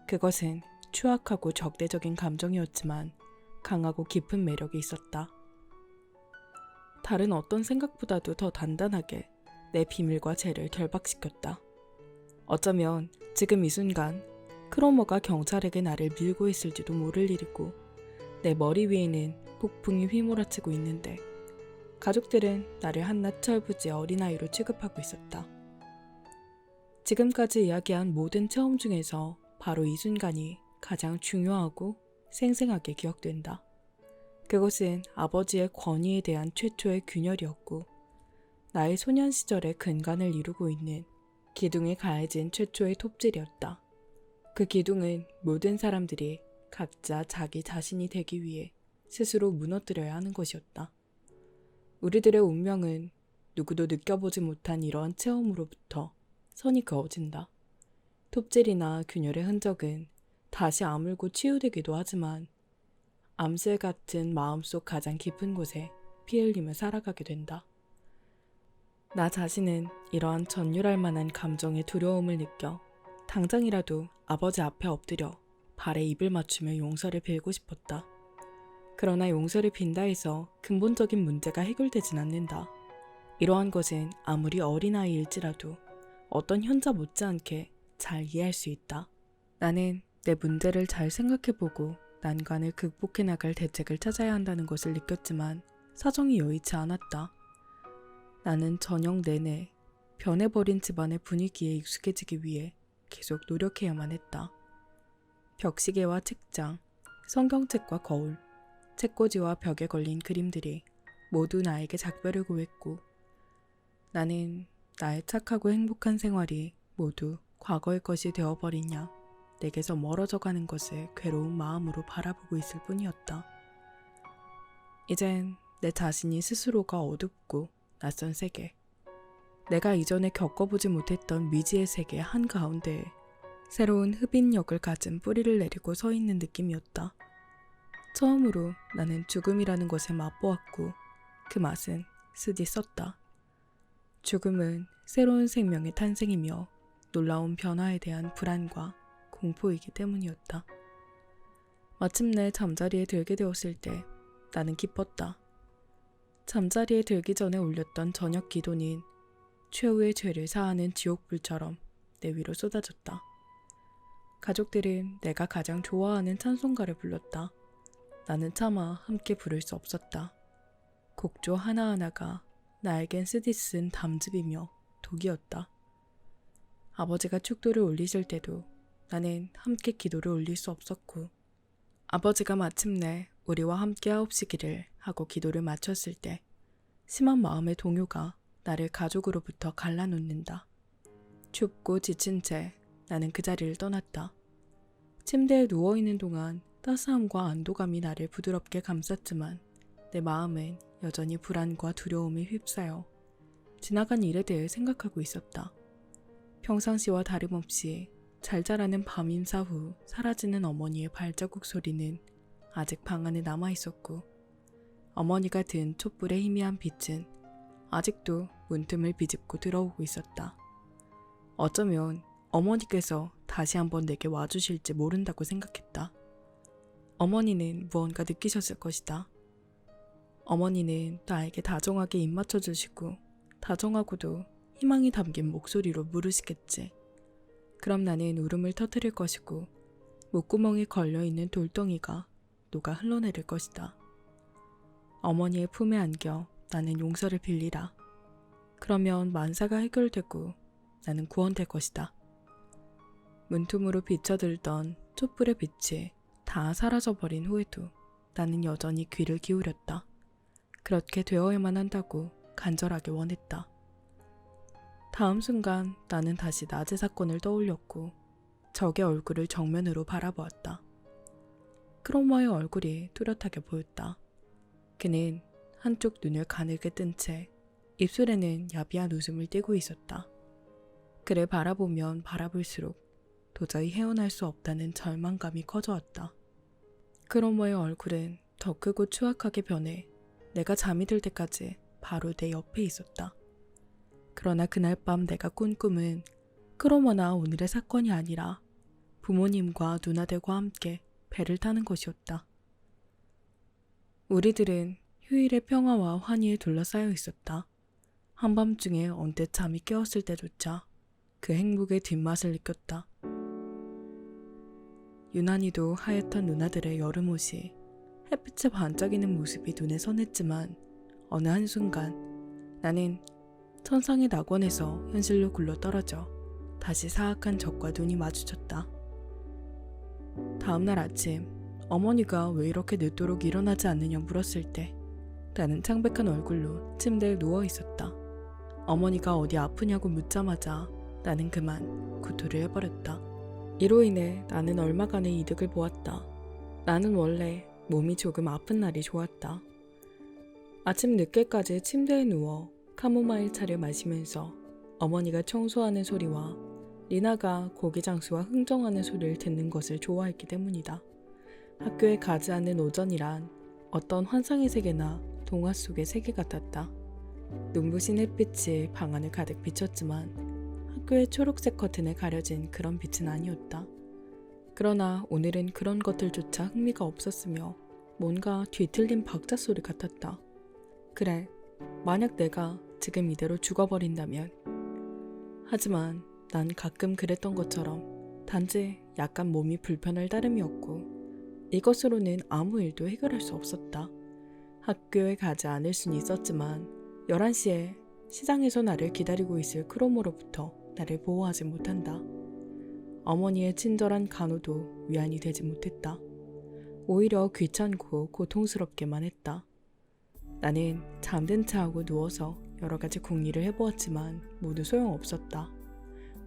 그것은 추악하고 적대적인 감정이었지만 강하고 깊은 매력이 있었다. 다른 어떤 생각보다도 더 단단하게 내 비밀과 죄를 결박시켰다. 어쩌면 지금 이 순간 크로머가 경찰에게 나를 밀고 있을지도 모를 일이고 내 머리 위에는 폭풍이 휘몰아치고 있는데 가족들은 나를 한낱 철부지 어린아이로 취급하고 있었다. 지금까지 이야기한 모든 체험 중에서 바로 이 순간이 가장 중요하고 생생하게 기억된다. 그것은 아버지의 권위에 대한 최초의 균열이었고 나의 소년 시절의 근간을 이루고 있는 기둥에 가해진 최초의 톱질이었다. 그 기둥은 모든 사람들이 각자 자기 자신이 되기 위해 스스로 무너뜨려야 하는 것이었다. 우리들의 운명은 누구도 느껴보지 못한 이러한 체험으로부터 선이 그어진다. 톱질이나 균열의 흔적은 다시 아물고 치유되기도 하지만 암살 같은 마음속 가장 깊은 곳에 피 흘리며 살아가게 된다. 나 자신은 이러한 전율할 만한 감정의 두려움을 느껴 당장이라도 아버지 앞에 엎드려 발에 입을 맞추며 용서를 빌고 싶었다. 그러나 용서를 빈다 해서 근본적인 문제가 해결되진 않는다. 이러한 것은 아무리 어린아이일지라도 어떤 현자 못지않게 잘 이해할 수 있다. 나는 내 문제를 잘 생각해보고 난관을 극복해 나갈 대책을 찾아야 한다는 것을 느꼈지만 사정이 여의치 않았다. 나는 저녁 내내 변해버린 집안의 분위기에 익숙해지기 위해 계속 노력해야만 했다. 벽시계와 책장, 성경책과 거울, 책꽂이와 벽에 걸린 그림들이 모두 나에게 작별을 고했고 나는 나의 착하고 행복한 생활이 모두 과거의 것이 되어버리냐 내게서 멀어져 가는 것을 괴로운 마음으로 바라보고 있을 뿐이었다. 이젠 내 자신이 스스로가 어둡고 낯선 세계, 내가 이전에 겪어보지 못했던 미지의 세계 한가운데에 새로운 흡인력을 가진 뿌리를 내리고 서 있는 느낌이었다. 처음으로 나는 죽음이라는 것을 맛보았고 그 맛은 쓰디 썼다. 죽음은 새로운 생명의 탄생이며 놀라운 변화에 대한 불안과 공포이기 때문이었다. 마침내 잠자리에 들게 되었을 때 나는 기뻤다. 잠자리에 들기 전에 올렸던 저녁 기도는 최후의 죄를 사하는 지옥불처럼 내 위로 쏟아졌다. 가족들은 내가 가장 좋아하는 찬송가를 불렀다. 나는 차마 함께 부를 수 없었다. 곡조 하나하나가 나에겐 쓰디 쓴 담즙이며 독이었다. 아버지가 축도를 올리실 때도 나는 함께 기도를 올릴 수 없었고 아버지가 마침내 우리와 함께 하옵시기를 하고 기도를 마쳤을 때 심한 마음의 동요가 나를 가족으로부터 갈라놓는다. 춥고 지친 채 나는 그 자리를 떠났다. 침대에 누워있는 동안 따스함과 안도감이 나를 부드럽게 감쌌지만 내 마음은 여전히 불안과 두려움에 휩싸여 지나간 일에 대해 생각하고 있었다. 평상시와 다름없이 잘 자라는 밤 인사 후 사라지는 어머니의 발자국 소리는 아직 방 안에 남아있었고 어머니가 든 촛불의 희미한 빛은 아직도 문틈을 비집고 들어오고 있었다. 어쩌면 어머니께서 다시 한번 내게 와주실지 모른다고 생각했다. 어머니는 무언가 느끼셨을 것이다. 어머니는 나에게 다정하게 입맞춰 주시고 다정하고도 희망이 담긴 목소리로 물으시겠지. 그럼 나는 울음을 터뜨릴 것이고 목구멍에 걸려있는 돌덩이가 녹아 흘러내릴 것이다. 어머니의 품에 안겨 나는 용서를 빌리라. 그러면 만사가 해결되고 나는 구원될 것이다. 문틈으로 비쳐들던 촛불의 빛이 다 사라져버린 후에도 나는 여전히 귀를 기울였다. 그렇게 되어야만 한다고 간절하게 원했다. 다음 순간 나는 다시 낮의 사건을 떠올렸고 적의 얼굴을 정면으로 바라보았다. 크로머의 얼굴이 뚜렷하게 보였다. 그는 한쪽 눈을 가늘게 뜬 채 입술에는 야비한 웃음을 띠고 있었다. 그를 바라보면 바라볼수록 도저히 헤어날 수 없다는 절망감이 커져왔다. 크로머의 얼굴은 더 크고 추악하게 변해 내가 잠이 들 때까지 바로 내 옆에 있었다. 그러나 그날 밤 내가 꾼 꿈은 크로머나 오늘의 사건이 아니라 부모님과 누나들과 함께 배를 타는 것이었다. 우리들은 휴일의 평화와 환희에 둘러싸여 있었다. 한밤중에 언뜻 잠이 깨었을 때조차 그 행복의 뒷맛을 느꼈다. 유난히도 하얗던 누나들의 여름옷이 햇빛에 반짝이는 모습이 눈에 선했지만 어느 한순간 나는 천상의 낙원에서 현실로 굴러떨어져 다시 사악한 적과 눈이 마주쳤다. 다음날 아침 어머니가 왜 이렇게 늦도록 일어나지 않느냐 물었을 때 나는 창백한 얼굴로 침대에 누워 있었다. 어머니가 어디 아프냐고 묻자마자 나는 그만 구토를 해버렸다. 이로 인해 나는 얼마간의 이득을 보았다. 나는 원래 몸이 조금 아픈 날이 좋았다. 아침 늦게까지 침대에 누워 카모마일 차를 마시면서 어머니가 청소하는 소리와 리나가 고기 장수와 흥정하는 소리를 듣는 것을 좋아했기 때문이다. 학교에 가지 않는 오전이란 어떤 환상의 세계나 동화 속의 세계 같았다. 눈부신 햇빛이 방 안을 가득 비췄지만 학교의 초록색 커튼에 가려진 그런 빛은 아니었다. 그러나 오늘은 그런 것들조차 흥미가 없었으며 뭔가 뒤틀린 박자 소리 같았다. 그래, 만약 내가 지금 이대로 죽어버린다면. 하지만 난 가끔 그랬던 것처럼 단지 약간 몸이 불편할 따름이었고 이것으로는 아무 일도 해결할 수 없었다. 학교에 가지 않을 순 있었지만 11시에 시장에서 나를 기다리고 있을 크로모로부터 나를 보호하지 못한다. 어머니의 친절한 간호도 위안이 되지 못했다. 오히려 귀찮고 고통스럽게만 했다. 나는 잠든 체하고 누워서 여러 가지 궁리를 해보았지만 모두 소용없었다.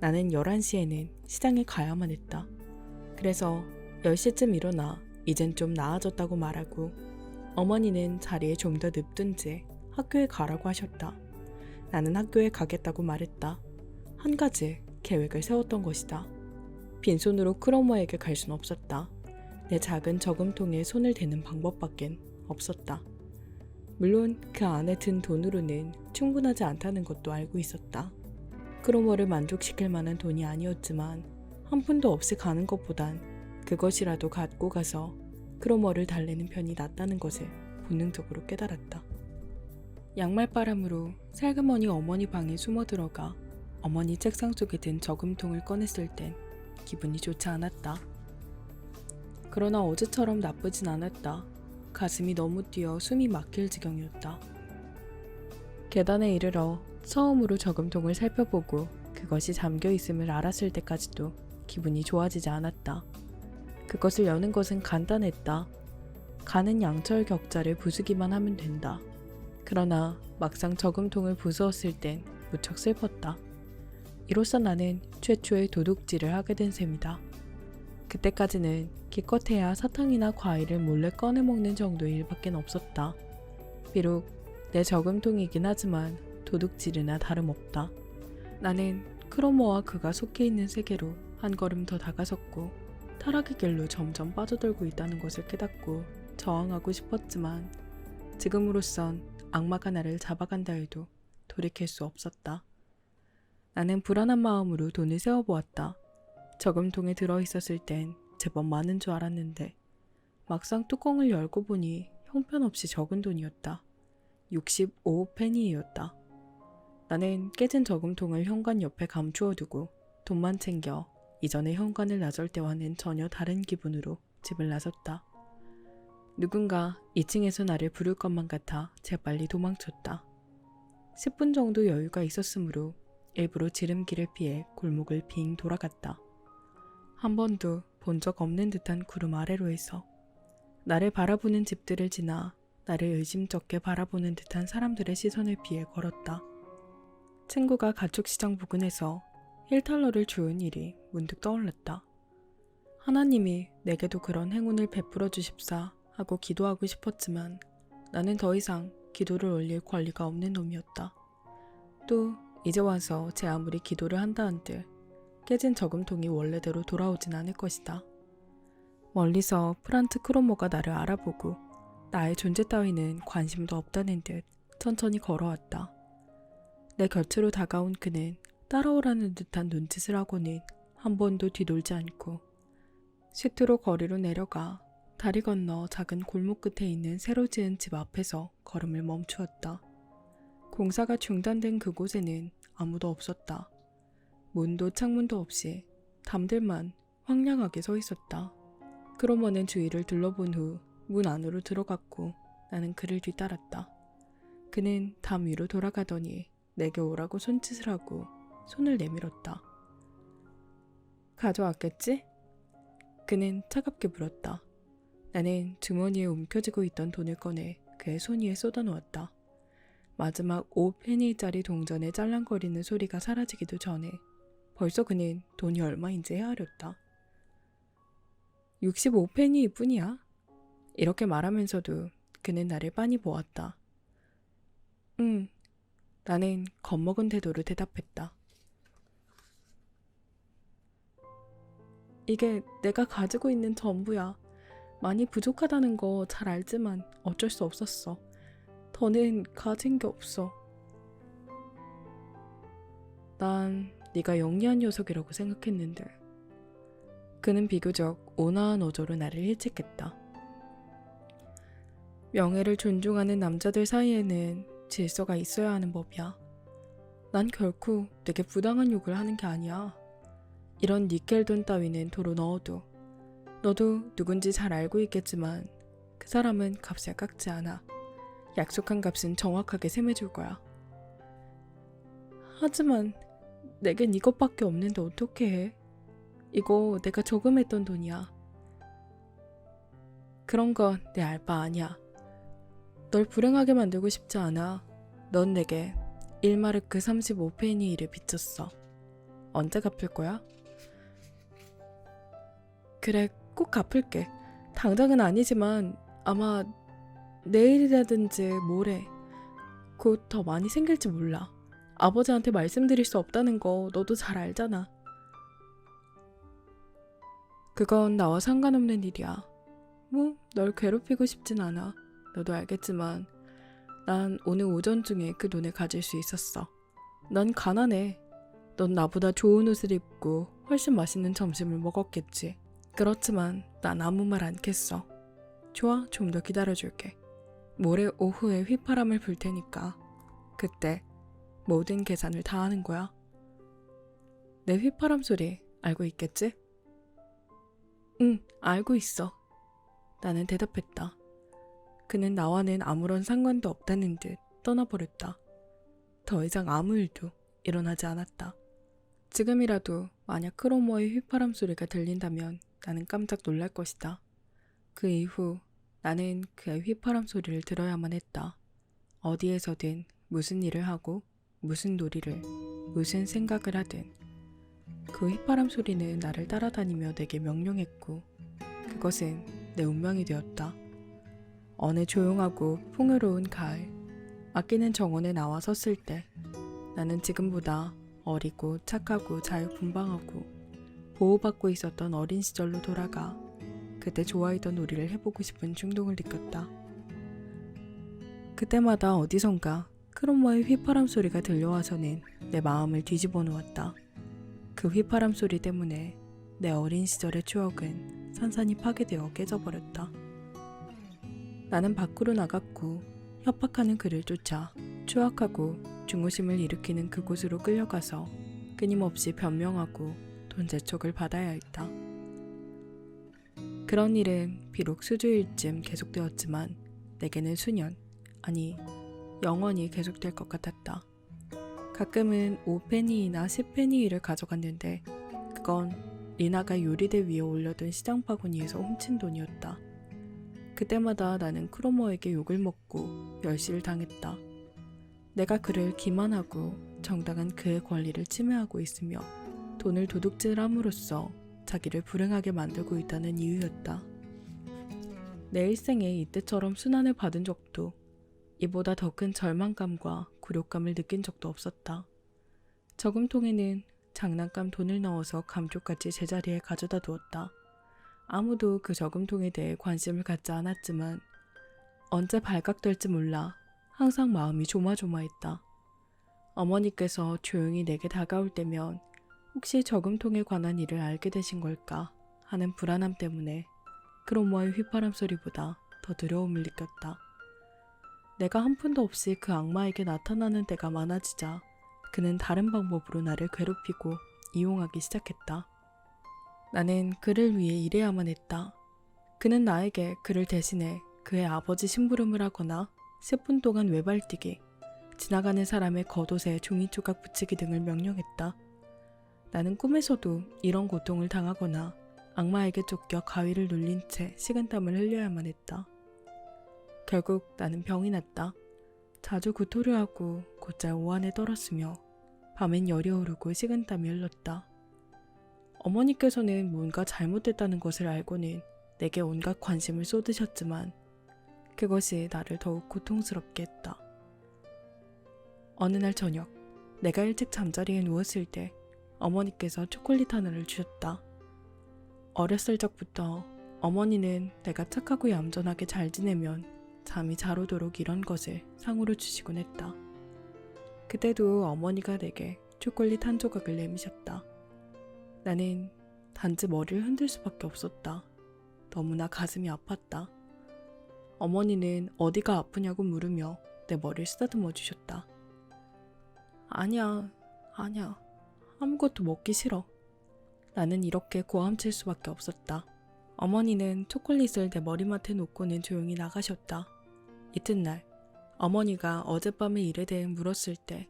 나는 11시에는 시장에 가야만 했다. 그래서 10시쯤 일어나 이젠 좀 나아졌다고 말하고 어머니는 자리에 좀 더 눕든지 학교에 가라고 하셨다. 나는 학교에 가겠다고 말했다. 한 가지 계획을 세웠던 것이다. 빈손으로 크로머에게 갈 순 없었다. 내 작은 저금통에 손을 대는 방법밖엔 없었다. 물론 그 안에 든 돈으로는 충분하지 않다는 것도 알고 있었다. 크로머를 만족시킬 만한 돈이 아니었지만 한 푼도 없이 가는 것보단 그것이라도 갖고 가서 크로머를 달래는 편이 낫다는 것을 본능적으로 깨달았다. 양말바람으로 살그머니 어머니 방에 숨어 들어가 어머니 책상 속에 든 저금통을 꺼냈을 땐 기분이 좋지 않았다. 그러나 어제처럼 나쁘진 않았다. 가슴이 너무 뛰어 숨이 막힐 지경이었다. 계단에 이르러 처음으로 저금통을 살펴보고 그것이 잠겨있음을 알았을 때까지도 기분이 좋아지지 않았다. 그것을 여는 것은 간단했다. 가는 양철 격자를 부수기만 하면 된다. 그러나 막상 저금통을 부수었을 땐 무척 슬펐다. 이로써 나는 최초의 도둑질을 하게 된 셈이다. 그때까지는 기껏해야 사탕이나 과일을 몰래 꺼내 먹는 정도의 일밖엔 없었다. 비록 내 저금통이긴 하지만 도둑질이나 다름없다. 나는 크로머와 그가 속해 있는 세계로 한 걸음 더 다가섰고 타락의 길로 점점 빠져들고 있다는 것을 깨닫고 저항하고 싶었지만 지금으로선 악마가 나를 잡아간다 해도 돌이킬 수 없었다. 나는 불안한 마음으로 돈을 세어보았다. 저금통에 들어있었을 땐 제법 많은 줄 알았는데 막상 뚜껑을 열고 보니 형편없이 적은 돈이었다. 65페니이었다. 나는 깨진 저금통을 현관 옆에 감추어 두고 돈만 챙겨 이전의 현관을 나설 때와는 전혀 다른 기분으로 집을 나섰다. 누군가 2층에서 나를 부를 것만 같아 재빨리 도망쳤다. 10분 정도 여유가 있었으므로 일부러 지름길을 피해 골목을 빙 돌아갔다. 한 번도 본 적 없는 듯한 구름 아래로에서 나를 바라보는 집들을 지나 나를 의심쩍게 바라보는 듯한 사람들의 시선을 피해 걸었다. 친구가 가축시장 부근에서 1달러를 주운 일이 문득 떠올랐다. 하나님이 내게도 그런 행운을 베풀어 주십사 하고 기도하고 싶었지만 나는 더 이상 기도를 올릴 권리가 없는 놈이었다. 또 이제 와서 제 아무리 기도를 한다 한들 깨진 저금통이 원래대로 돌아오진 않을 것이다. 멀리서 프란트 크로모가 나를 알아보고 나의 존재 따위는 관심도 없다는 듯 천천히 걸어왔다. 내 곁으로 다가온 그는 따라오라는 듯한 눈짓을 하고는 한 번도 뒤돌지 않고 시트로 거리로 내려가 다리 건너 작은 골목 끝에 있는 새로 지은 집 앞에서 걸음을 멈추었다. 공사가 중단된 그곳에는 아무도 없었다. 문도 창문도 없이 담들만 황량하게 서 있었다. 크로머는 주위를 둘러본 후 문 안으로 들어갔고 나는 그를 뒤따랐다. 그는 담 위로 돌아가더니 내게 오라고 손짓을 하고 손을 내밀었다. 가져왔겠지? 그는 차갑게 물었다. 나는 주머니에 움켜쥐고 있던 돈을 꺼내 그의 손 위에 쏟아놓았다. 마지막 5페니짜리 동전의 짤랑거리는 소리가 사라지기도 전에 벌써 그는 돈이 얼마인지 헤아렸다. 65페니일 뿐이야? 이렇게 말하면서도 그는 나를 빤히 보았다. 응, 나는 겁먹은 태도로 대답했다. 이게 내가 가지고 있는 전부야. 많이 부족하다는 거 잘 알지만 어쩔 수 없었어. 더는 가진 게 없어. 난 네가 영리한 녀석이라고 생각했는데. 그는 비교적 온화한 어조로 나를 일찍했다. 명예를 존중하는 남자들 사이에는 질서가 있어야 하는 법이야. 난 결코 되게 부당한 욕을 하는 게 아니야. 이런 니켈 돈 따위는 도로 넣어도 너도 누군지 잘 알고 있겠지만 그 사람은 값을 깎지 않아. 약속한 값은 정확하게 셈해줄 거야. 하지만 내겐 이것밖에 없는데 어떻게 해? 이거 내가 저금했던 돈이야. 그런 건 내 알 바 아니야. 널 불행하게 만들고 싶지 않아. 넌 내게 1마르크 35페니를 빚졌어. 언제 갚을 거야? 그래, 꼭 갚을게. 당장은 아니지만 아마 내일이라든지 모레 곧 더 많이 생길지 몰라. 아버지한테 말씀드릴 수 없다는 거 너도 잘 알잖아. 그건 나와 상관없는 일이야. 뭐 널 괴롭히고 싶진 않아. 너도 알겠지만 난 오늘 오전 중에 그 돈을 가질 수 있었어. 난 가난해. 넌 나보다 좋은 옷을 입고 훨씬 맛있는 점심을 먹었겠지. 그렇지만 난 아무 말 않겠어. 좋아, 좀 더 기다려줄게. 모레 오후에 휘파람을 불 테니까 그때 모든 계산을 다 하는 거야. 내 휘파람 소리 알고 있겠지? 응, 알고 있어. 나는 대답했다. 그는 나와는 아무런 상관도 없다는 듯 떠나버렸다. 더 이상 아무 일도 일어나지 않았다. 지금이라도 만약 크로모의 휘파람 소리가 들린다면 나는 깜짝 놀랄 것이다. 그 이후 나는 그의 휘파람 소리를 들어야만 했다. 어디에서든 무슨 일을 하고 무슨 놀이를, 무슨 생각을 하든 그 휘파람 소리는 나를 따라다니며 내게 명령했고 그것은 내 운명이 되었다. 어느 조용하고 풍요로운 가을, 아끼는 정원에 나와 섰을 때 나는 지금보다 어리고 착하고 자유분방하고 보호받고 있었던 어린 시절로 돌아가 그때 좋아했던 놀이를 해보고 싶은 충동을 느꼈다. 그때마다 어디선가 크롬머의 휘파람 소리가 들려와서는 내 마음을 뒤집어 놓았다. 그 휘파람 소리 때문에 내 어린 시절의 추억은 산산이 파괴되어 깨져버렸다. 나는 밖으로 나갔고 협박하는 그를 쫓아 추악하고 중후심을 일으키는 그곳으로 끌려가서 끊임없이 변명하고 돈 재촉을 받아야 했다. 그런 일은 비록 수주일쯤 계속되었지만 내게는 수년, 아니 영원히 계속될 것 같았다. 가끔은 5페니이나 10페니를 가져갔는데 그건 리나가 요리대 위에 올려둔 시장 바구니에서 훔친 돈이었다. 그때마다 나는 크로머에게 욕을 먹고 멸시를 당했다. 내가 그를 기만하고 정당한 그의 권리를 침해하고 있으며 돈을 도둑질함으로써 자기를 불행하게 만들고 있다는 이유였다. 내 일생에 이때처럼 순환을 받은 적도 이보다 더 큰 절망감과 굴욕감을 느낀 적도 없었다. 저금통에는 장난감 돈을 넣어서 감쪽같이 제자리에 가져다 두었다. 아무도 그 저금통에 대해 관심을 갖지 않았지만 언제 발각될지 몰라 항상 마음이 조마조마했다. 어머니께서 조용히 내게 다가올 때면 혹시 저금통에 관한 일을 알게 되신 걸까 하는 불안함 때문에 크로머의 휘파람 소리보다 더 두려움을 느꼈다. 내가 한 푼도 없이 그 악마에게 나타나는 때가 많아지자 그는 다른 방법으로 나를 괴롭히고 이용하기 시작했다. 나는 그를 위해 일해야만 했다. 그는 나에게 그를 대신해 그의 아버지 심부름을 하거나 10분 동안 외발뛰기, 지나가는 사람의 겉옷에 종이조각 붙이기 등을 명령했다. 나는 꿈에서도 이런 고통을 당하거나 악마에게 쫓겨 가위를 눌린 채 식은땀을 흘려야만 했다. 결국 나는 병이 났다. 자주 구토를 하고 곧잘 오한에 떨었으며 밤엔 열이 오르고 식은땀이 흘렀다. 어머니께서는 뭔가 잘못됐다는 것을 알고는 내게 온갖 관심을 쏟으셨지만 그것이 나를 더욱 고통스럽게 했다. 어느 날 저녁, 내가 일찍 잠자리에 누웠을 때 어머니께서 초콜릿 하나를 주셨다. 어렸을 적부터 어머니는 내가 착하고 얌전하게 잘 지내면 잠이 잘 오도록 이런 것을 상으로 주시곤 했다. 그때도 어머니가 내게 초콜릿 한 조각을 내미셨다. 나는 단지 머리를 흔들 수밖에 없었다. 너무나 가슴이 아팠다. 어머니는 어디가 아프냐고 물으며 내 머리를 쓰다듬어 주셨다. 아니야, 아무것도 먹기 싫어. 나는 이렇게 고함칠 수밖에 없었다. 어머니는 초콜릿을 내 머리맡에 놓고는 조용히 나가셨다. 이튿날 어머니가 어젯밤의 일에 대해 물었을 때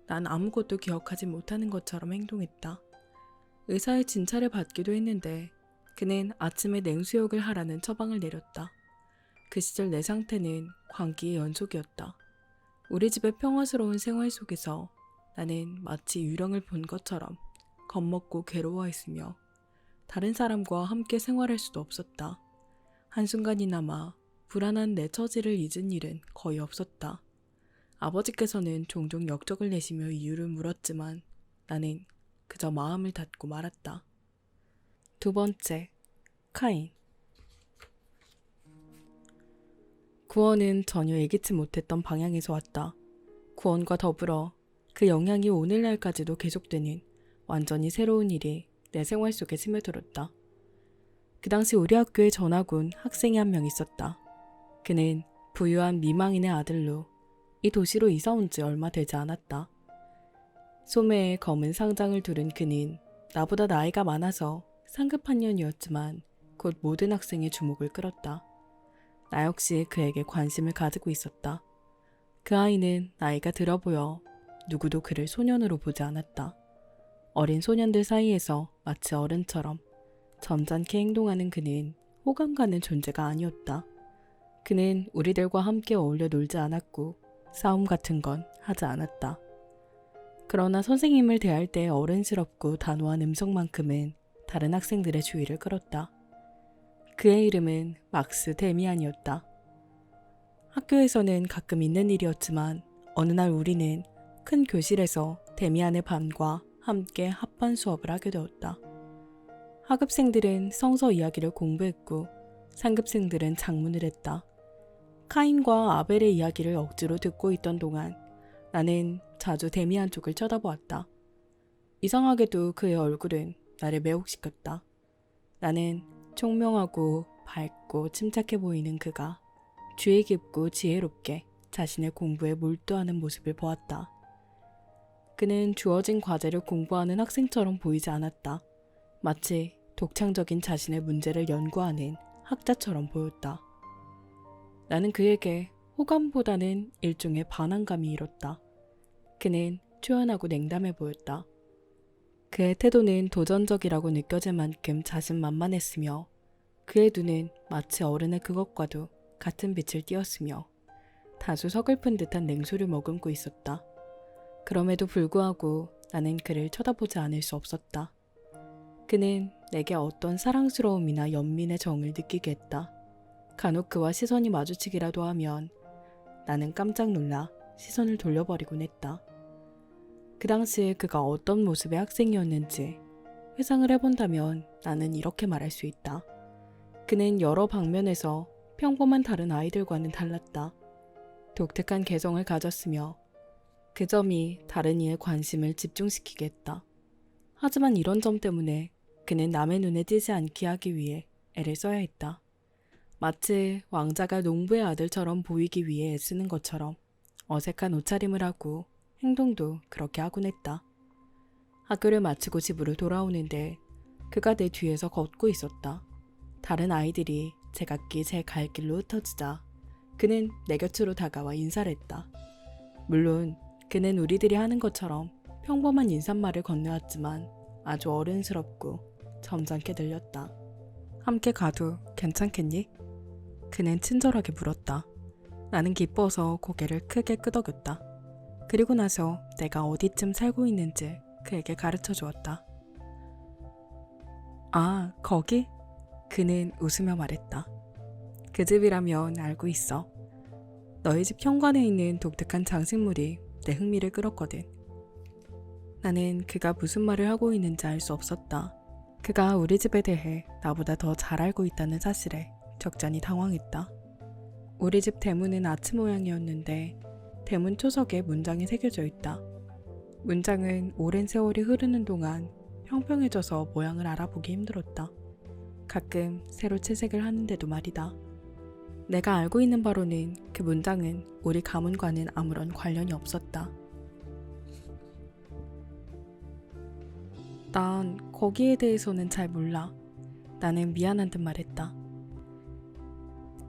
난 아무것도 기억하지 못하는 것처럼 행동했다. 의사의 진찰을 받기도 했는데 그는 아침에 냉수욕을 하라는 처방을 내렸다. 그 시절 내 상태는 광기의 연속이었다. 우리 집의 평화스러운 생활 속에서 나는 마치 유령을 본 것처럼 겁먹고 괴로워했으며 다른 사람과 함께 생활할 수도 없었다. 한순간이나마 불안한 내 처지를 잊은 일은 거의 없었다. 아버지께서는 종종 역적을 내시며 이유를 물었지만 나는 그저 마음을 닫고 말았다. 두 번째, 카인. 구원은 전혀 예기치 못했던 방향에서 왔다. 구원과 더불어 그 영향이 오늘날까지도 계속되는 완전히 새로운 일이 내 생활 속에 스며들었다. 그 당시 우리 학교에 전학 온 학생이 한 명 있었다. 그는 부유한 미망인의 아들로 이 도시로 이사 온 지 얼마 되지 않았다. 소매에 검은 상장을 두른 그는 나보다 나이가 많아서 상급학년이었지만 곧 모든 학생의 주목을 끌었다. 나 역시 그에게 관심을 가지고 있었다. 그 아이는 나이가 들어 보여 누구도 그를 소년으로 보지 않았다. 어린 소년들 사이에서 마치 어른처럼 점잖게 행동하는 그는 호감 가는 존재가 아니었다. 그는 우리들과 함께 어울려 놀지 않았고 싸움 같은 건 하지 않았다. 그러나 선생님을 대할 때 어른스럽고 단호한 음성만큼은 다른 학생들의 주의를 끌었다. 그의 이름은 막스 데미안이었다. 학교에서는 가끔 있는 일이었지만 어느 날 우리는 큰 교실에서 데미안의 반과 함께 합반 수업을 하게 되었다. 하급생들은 성서 이야기를 공부했고 상급생들은 작문을 했다. 카인과 아벨의 이야기를 억지로 듣고 있던 동안 나는 자주 데미안 쪽을 쳐다보았다. 이상하게도 그의 얼굴은 나를 매혹시켰다. 나는 총명하고 밝고 침착해 보이는 그가 주의 깊고 지혜롭게 자신의 공부에 몰두하는 모습을 보았다. 그는 주어진 과제를 공부하는 학생처럼 보이지 않았다. 마치 독창적인 자신의 문제를 연구하는 학자처럼 보였다. 나는 그에게 호감보다는 일종의 반항감이 일었다. 그는 초연하고 냉담해 보였다. 그의 태도는 도전적이라고 느껴질 만큼 자신만만했으며 그의 눈은 마치 어른의 그것과도 같은 빛을 띄었으며 다소 서글픈 듯한 냉소를 머금고 있었다. 그럼에도 불구하고 나는 그를 쳐다보지 않을 수 없었다. 그는 내게 어떤 사랑스러움이나 연민의 정을 느끼게 했다. 간혹 그와 시선이 마주치기라도 하면 나는 깜짝 놀라 시선을 돌려버리곤 했다. 그 당시에 그가 어떤 모습의 학생이었는지 회상을 해본다면 나는 이렇게 말할 수 있다. 그는 여러 방면에서 평범한 다른 아이들과는 달랐다. 독특한 개성을 가졌으며 그 점이 다른 이의 관심을 집중시키게 했다. 하지만 이런 점 때문에 그는 남의 눈에 띄지 않게 하기 위해 애를 써야 했다. 마치 왕자가 농부의 아들처럼 보이기 위해 애쓰는 것처럼 어색한 옷차림을 하고 행동도 그렇게 하곤 했다. 학교를 마치고 집으로 돌아오는데 그가 내 뒤에서 걷고 있었다. 다른 아이들이 제각기 제 갈 길로 흩어지자 그는 내 곁으로 다가와 인사를 했다. 물론 그는 우리들이 하는 것처럼 평범한 인사말을 건네왔지만 아주 어른스럽고 점잖게 들렸다. 함께 가도 괜찮겠니? 그는 친절하게 물었다. 나는 기뻐서 고개를 크게 끄덕였다. 그리고 나서 내가 어디쯤 살고 있는지 그에게 가르쳐 주었다. 아, 거기? 그는 웃으며 말했다. 그 집이라면 알고 있어. 너희 집 현관에 있는 독특한 장식물이 내 흥미를 끌었거든. 나는 그가 무슨 말을 하고 있는지 알 수 없었다. 그가 우리 집에 대해 나보다 더 잘 알고 있다는 사실에 적잖이 당황했다. 우리 집 대문은 아치 모양이었는데 대문 초석에 문장이 새겨져 있다. 문장은 오랜 세월이 흐르는 동안 평평해져서 모양을 알아보기 힘들었다. 가끔 새로 채색을 하는데도 말이다. 내가 알고 있는 바로는 그 문장은 우리 가문과는 아무런 관련이 없었다. 난 거기에 대해서는 잘 몰라. 나는 미안한 듯 말했다.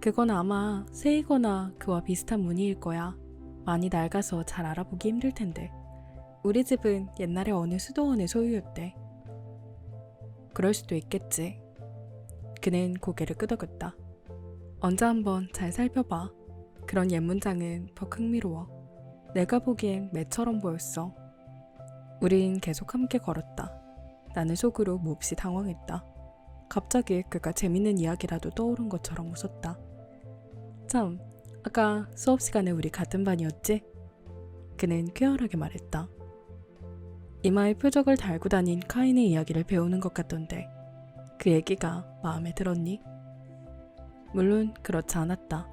그건 아마 새이거나 그와 비슷한 무늬일 거야. 많이 낡아서 잘 알아보기 힘들 텐데. 우리 집은 옛날에 어느 수도원의 소유였대. 그럴 수도 있겠지. 그는 고개를 끄덕였다. 언제 한번 잘 살펴봐. 그런 옛 문장은 더 흥미로워. 내가 보기엔 매처럼 보였어. 우린 계속 함께 걸었다. 나는 속으로 몹시 당황했다. 갑자기 그가 재밌는 이야기라도 떠오른 것처럼 웃었다. 참, 아까 수업 시간에 우리 같은 반이었지? 그는 쾌활하게 말했다. 이마에 표적을 달고 다닌 카인의 이야기를 배우는 것 같던데 그 얘기가 마음에 들었니? 물론 그렇지 않았다.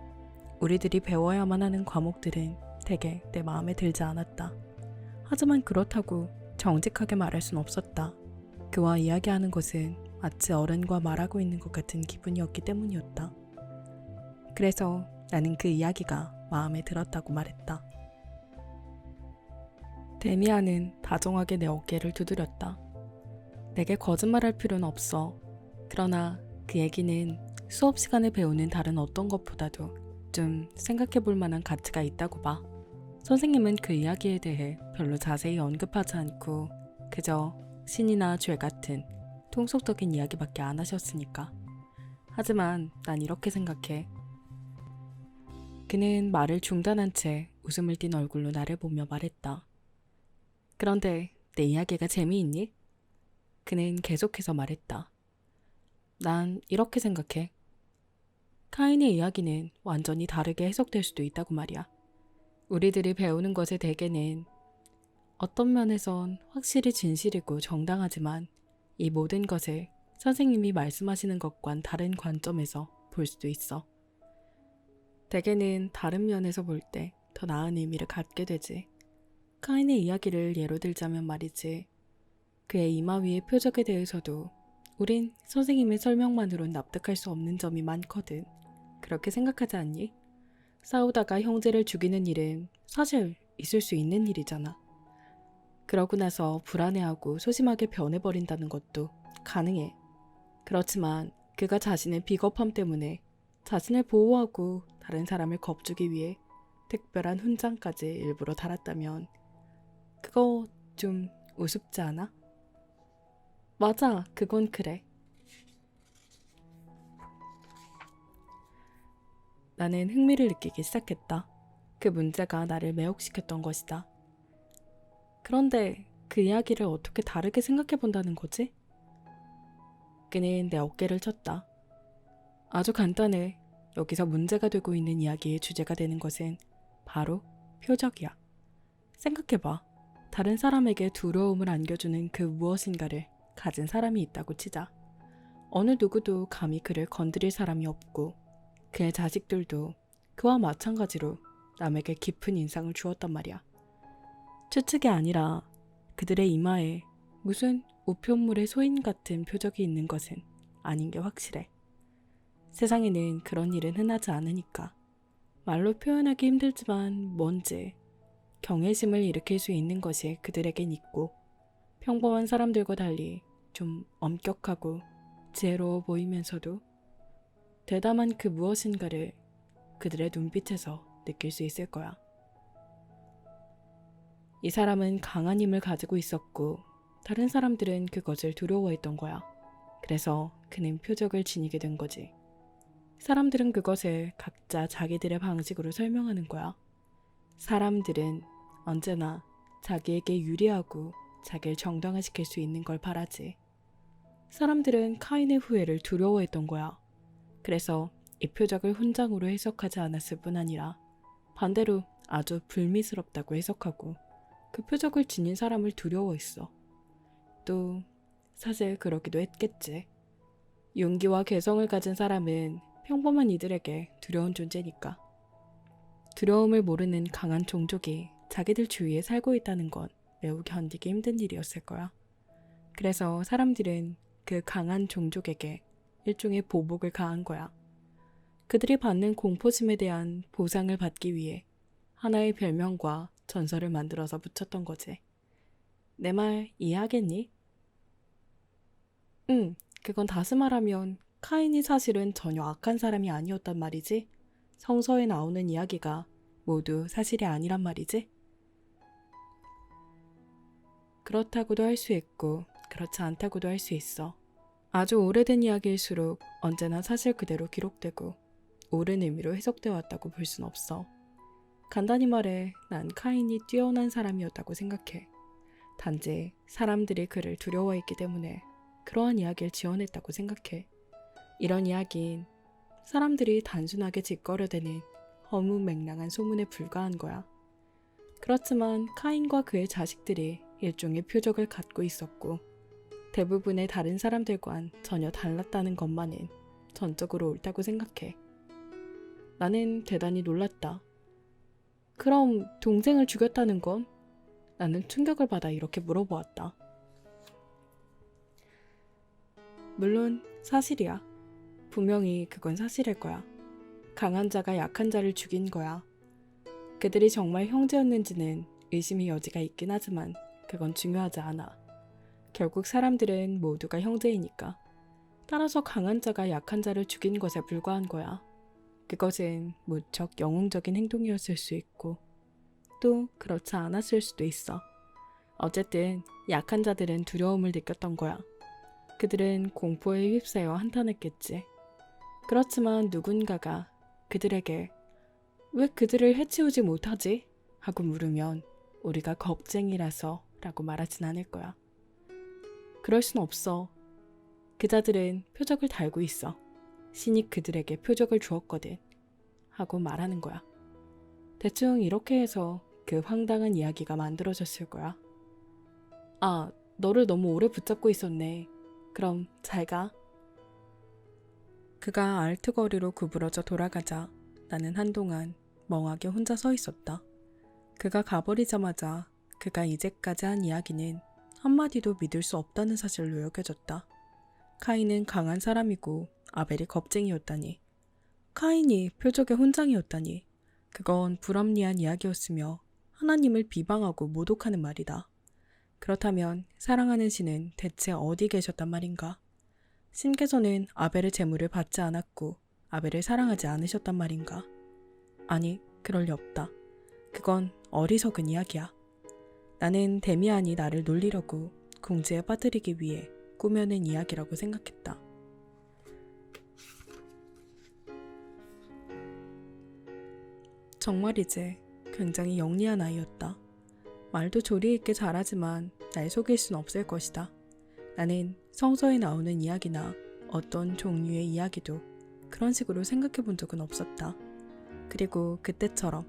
우리들이 배워야만 하는 과목들은 대개 내 마음에 들지 않았다. 하지만 그렇다고 정직하게 말할 순 없었다. 그와 이야기하는 것은 마치 어른과 말하고 있는 것 같은 기분이었기 때문이었다. 그래서 나는 그 이야기가 마음에 들었다고 말했다. 데미안은 다정하게 내 어깨를 두드렸다. 내게 거짓말할 필요는 없어. 그러나 그 얘기는 수업 시간에 배우는 다른 어떤 것보다도 좀 생각해 볼 만한 가치가 있다고 봐. 선생님은 그 이야기에 대해 별로 자세히 언급하지 않고 그저 신이나 죄 같은 통속적인 이야기밖에 안 하셨으니까. 하지만 난 이렇게 생각해. 그는 말을 중단한 채 웃음을 띤 얼굴로 나를 보며 말했다. 그런데 내 이야기가 재미있니? 그는 계속해서 말했다. 난 이렇게 생각해. 카인의 이야기는 완전히 다르게 해석될 수도 있다고 말이야. 우리들이 배우는 것의 대개는 어떤 면에선 확실히 진실이고 정당하지만 이 모든 것을 선생님이 말씀하시는 것과는 다른 관점에서 볼 수도 있어. 대개는 다른 면에서 볼 때 더 나은 의미를 갖게 되지. 카인의 이야기를 예로 들자면 말이지. 그의 이마 위의 표적에 대해서도 우린 선생님의 설명만으론 납득할 수 없는 점이 많거든. 그렇게 생각하지 않니? 싸우다가 형제를 죽이는 일은 사실 있을 수 있는 일이잖아. 그러고 나서 불안해하고 소심하게 변해버린다는 것도 가능해. 그렇지만 그가 자신의 비겁함 때문에 자신을 보호하고 다른 사람을 겁주기 위해 특별한 훈장까지 일부러 달았다면 그거 좀 우습지 않아? 맞아, 그건 그래. 나는 흥미를 느끼기 시작했다. 그 문제가 나를 매혹시켰던 것이다. 그런데 그 이야기를 어떻게 다르게 생각해 본다는 거지? 그는 내 어깨를 쳤다. 아주 간단해. 여기서 문제가 되고 있는 이야기의 주제가 되는 것은 바로 표적이야. 생각해봐. 다른 사람에게 두려움을 안겨주는 그 무엇인가를 가진 사람이 있다고 치자. 어느 누구도 감히 그를 건드릴 사람이 없고 그의 자식들도 그와 마찬가지로 남에게 깊은 인상을 주었단 말이야. 추측이 아니라 그들의 이마에 무슨 우편물의 소인 같은 표적이 있는 것은 아닌 게 확실해. 세상에는 그런 일은 흔하지 않으니까. 말로 표현하기 힘들지만 뭔지 경외심을 일으킬 수 있는 것이 그들에겐 있고 평범한 사람들과 달리 좀 엄격하고 지혜로워 보이면서도 대담한 그 무엇인가를 그들의 눈빛에서 느낄 수 있을 거야. 이 사람은 강한 힘을 가지고 있었고 다른 사람들은 그것을 두려워했던 거야. 그래서 그는 표적을 지니게 된 거지. 사람들은 그것을 각자 자기들의 방식으로 설명하는 거야. 사람들은 언제나 자기에게 유리하고 자기를 정당화시킬 수 있는 걸 바라지. 사람들은 카인의 후회를 두려워했던 거야. 그래서 이 표적을 훈장으로 해석하지 않았을 뿐 아니라 반대로 아주 불미스럽다고 해석하고 그 표적을 지닌 사람을 두려워했어. 또 사실 그러기도 했겠지. 용기와 개성을 가진 사람은 평범한 이들에게 두려운 존재니까. 두려움을 모르는 강한 종족이 자기들 주위에 살고 있다는 건 매우 견디기 힘든 일이었을 거야. 그래서 사람들은 그 강한 종족에게 일종의 보복을 가한 거야. 그들이 받는 공포심에 대한 보상을 받기 위해 하나의 별명과 전설을 만들어서 붙였던 거지. 내 말 이해하겠니? 응, 그건 다시 말하면 카인이 사실은 전혀 악한 사람이 아니었단 말이지. 성서에 나오는 이야기가 모두 사실이 아니란 말이지. 그렇다고도 할 수 있고 그렇지 않다고도 할 수 있어. 아주 오래된 이야기일수록 언제나 사실 그대로 기록되고 옳은 의미로 해석되어 왔다고 볼 순 없어. 간단히 말해 난 카인이 뛰어난 사람이었다고 생각해. 단지 사람들이 그를 두려워했기 때문에 그러한 이야기를 지어냈다고 생각해. 이런 이야기인 사람들이 단순하게 짓거려대는 허무맹랑한 소문에 불과한 거야. 그렇지만 카인과 그의 자식들이 일종의 표적을 갖고 있었고 대부분의 다른 사람들과는 전혀 달랐다는 것만은 전적으로 옳다고 생각해. 나는 대단히 놀랐다. 그럼 동생을 죽였다는 건? 나는 충격을 받아 이렇게 물어보았다. 물론 사실이야. 분명히 그건 사실일 거야. 강한 자가 약한 자를 죽인 거야. 그들이 정말 형제였는지는 의심의 여지가 있긴 하지만 그건 중요하지 않아. 결국 사람들은 모두가 형제이니까. 따라서 강한 자가 약한 자를 죽인 것에 불과한 거야. 그것은 무척 영웅적인 행동이었을 수 있고 또 그렇지 않았을 수도 있어. 어쨌든 약한 자들은 두려움을 느꼈던 거야. 그들은 공포에 휩싸여 한탄했겠지. 그렇지만 누군가가 그들에게 왜 그들을 해치우지 못하지? 하고 물으면 우리가 겁쟁이라서 라고 말하진 않을 거야. 그럴 순 없어. 그 자들은 표적을 달고 있어. 신이 그들에게 표적을 주었거든. 하고 말하는 거야. 대충 이렇게 해서 그 황당한 이야기가 만들어졌을 거야. 아, 너를 너무 오래 붙잡고 있었네. 그럼 잘 가. 그가 알트거리로 구부러져 돌아가자 나는 한동안 멍하게 혼자 서 있었다. 그가 가버리자마자 그가 이제까지 한 이야기는 한마디도 믿을 수 없다는 사실로 여겨졌다. 카인은 강한 사람이고 아벨이 겁쟁이였다니. 카인이 표적의 혼장이었다니. 그건 불합리한 이야기였으며 하나님을 비방하고 모독하는 말이다. 그렇다면 사랑하는 신은 대체 어디 계셨단 말인가? 신께서는 아벨의 재물을 받지 않았고 아벨을 사랑하지 않으셨단 말인가? 아니, 그럴 리 없다. 그건 어리석은 이야기야. 나는 데미안이 나를 놀리려고 궁지에 빠뜨리기 위해 꾸며낸 이야기라고 생각했다. 정말이지 굉장히 영리한 아이였다. 말도 조리 있게 잘하지만 날 속일 순 없을 것이다. 나는 성서에 나오는 이야기나 어떤 종류의 이야기도 그런 식으로 생각해 본 적은 없었다. 그리고 그때처럼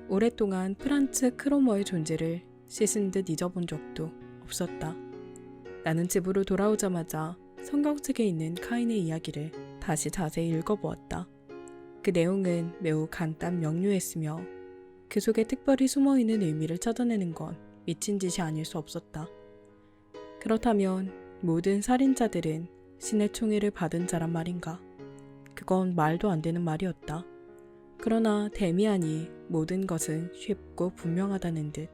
오랫동안 프란츠 크로머의 존재를 씻은 듯 잊어본 적도 없었다. 나는 집으로 돌아오자마자 성경책에 있는 카인의 이야기를 다시 자세히 읽어보았다. 그 내용은 매우 간단 명료했으며 그 속에 특별히 숨어있는 의미를 찾아내는 건 미친 짓이 아닐 수 없었다. 그렇다면 모든 살인자들은 신의 총애를 받은 자란 말인가? 그건 말도 안 되는 말이었다. 그러나 데미안이 모든 것은 쉽고 분명하다는 듯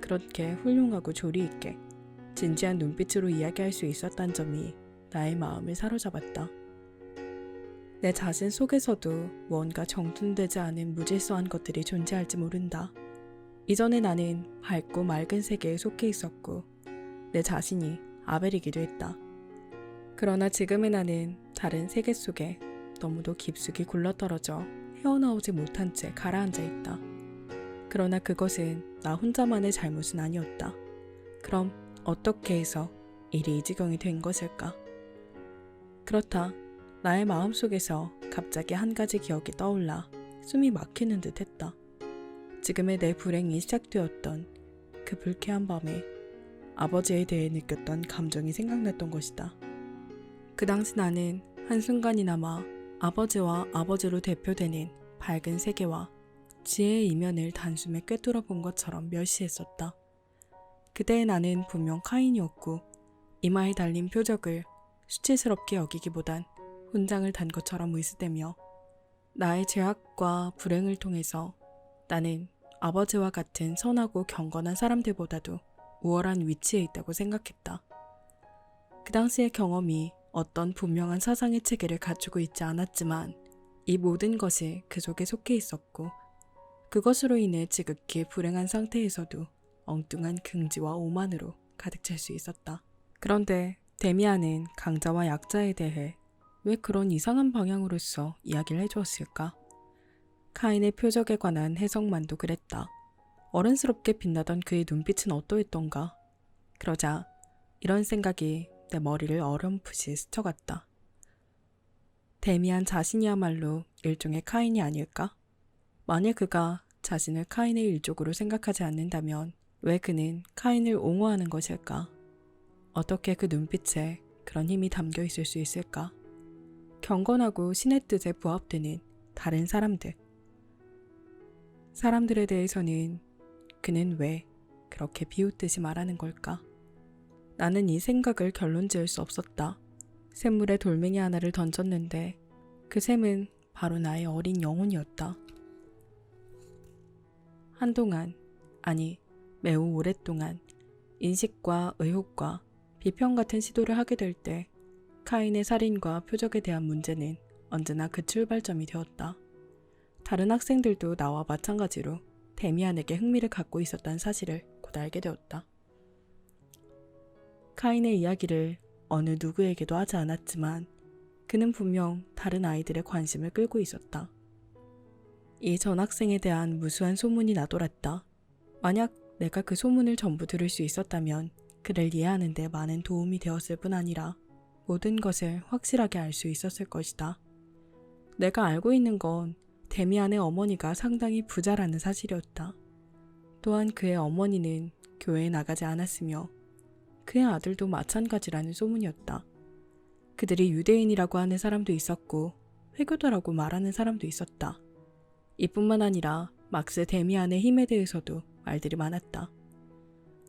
그렇게 훌륭하고 조리 있게 진지한 눈빛으로 이야기할 수 있었단 점이 나의 마음을 사로잡았다. 내 자신 속에서도 뭔가 정돈되지 않은 무질서한 것들이 존재할지 모른다. 이전에 나는 밝고 맑은 세계에 속해 있었고 내 자신이 아벨이기도 했다. 그러나 지금의 나는 다른 세계 속에 너무도 깊숙이 굴러떨어져 헤어나오지 못한 채 가라앉아 있다. 그러나 그것은 나 혼자만의 잘못은 아니었다. 그럼 어떻게 해서 일이 이 지경이 된 것일까? 그렇다. 나의 마음속에서 갑자기 한 가지 기억이 떠올라 숨이 막히는 듯 했다. 지금의 내 불행이 시작되었던 그 불쾌한 밤에 아버지에 대해 느꼈던 감정이 생각났던 것이다. 그 당시 나는 한순간이나마 아버지와 아버지로 대표되는 밝은 세계와 지혜의 이면을 단숨에 꿰뚫어 본 것처럼 멸시했었다. 그때의 나는 분명 카인이었고 이마에 달린 표적을 수치스럽게 여기기보단 훈장을 단 것처럼 의스대며 나의 죄악과 불행을 통해서 나는 아버지와 같은 선하고 경건한 사람들보다도 우월한 위치에 있다고 생각했다. 그 당시의 경험이 어떤 분명한 사상의 체계를 갖추고 있지 않았지만 이 모든 것이 그 속에 속해 있었고 그것으로 인해 지극히 불행한 상태에서도 엉뚱한 긍지와 오만으로 가득 찰 수 있었다. 그런데 데미안은 강자와 약자에 대해 왜 그런 이상한 방향으로서 이야기를 해주었을까? 카인의 표적에 관한 해석만도 그랬다. 어른스럽게 빛나던 그의 눈빛은 어떠했던가? 그러자 이런 생각이 내 머리를 어렴풋이 스쳐갔다. 데미안 자신이야말로 일종의 카인이 아닐까? 만일 그가 자신을 카인의 일족으로 생각하지 않는다면 왜 그는 카인을 옹호하는 것일까? 어떻게 그 눈빛에 그런 힘이 담겨 있을 수 있을까? 경건하고 신의 뜻에 부합되는 다른 사람들에 대해서는 그는 왜 그렇게 비웃듯이 말하는 걸까? 나는 이 생각을 결론 지을 수 없었다. 샘물에 돌멩이 하나를 던졌는데 그 샘은 바로 나의 어린 영혼이었다. 한동안, 아니 매우 오랫동안 인식과 의혹과 비평 같은 시도를 하게 될 때 카인의 살인과 표적에 대한 문제는 언제나 그 출발점이 되었다. 다른 학생들도 나와 마찬가지로 데미안에게 흥미를 갖고 있었다는 사실을 곧 알게 되었다. 카인의 이야기를 어느 누구에게도 하지 않았지만 그는 분명 다른 아이들의 관심을 끌고 있었다. 이 전학생에 대한 무수한 소문이 나돌았다. 만약 내가 그 소문을 전부 들을 수 있었다면 그를 이해하는 데 많은 도움이 되었을 뿐 아니라 모든 것을 확실하게 알 수 있었을 것이다. 내가 알고 있는 건 데미안의 어머니가 상당히 부자라는 사실이었다. 또한 그의 어머니는 교회에 나가지 않았으며 그의 아들도 마찬가지라는 소문이었다. 그들이 유대인이라고 하는 사람도 있었고 회교도라고 말하는 사람도 있었다. 이뿐만 아니라 막스 데미안의 힘에 대해서도 말들이 많았다.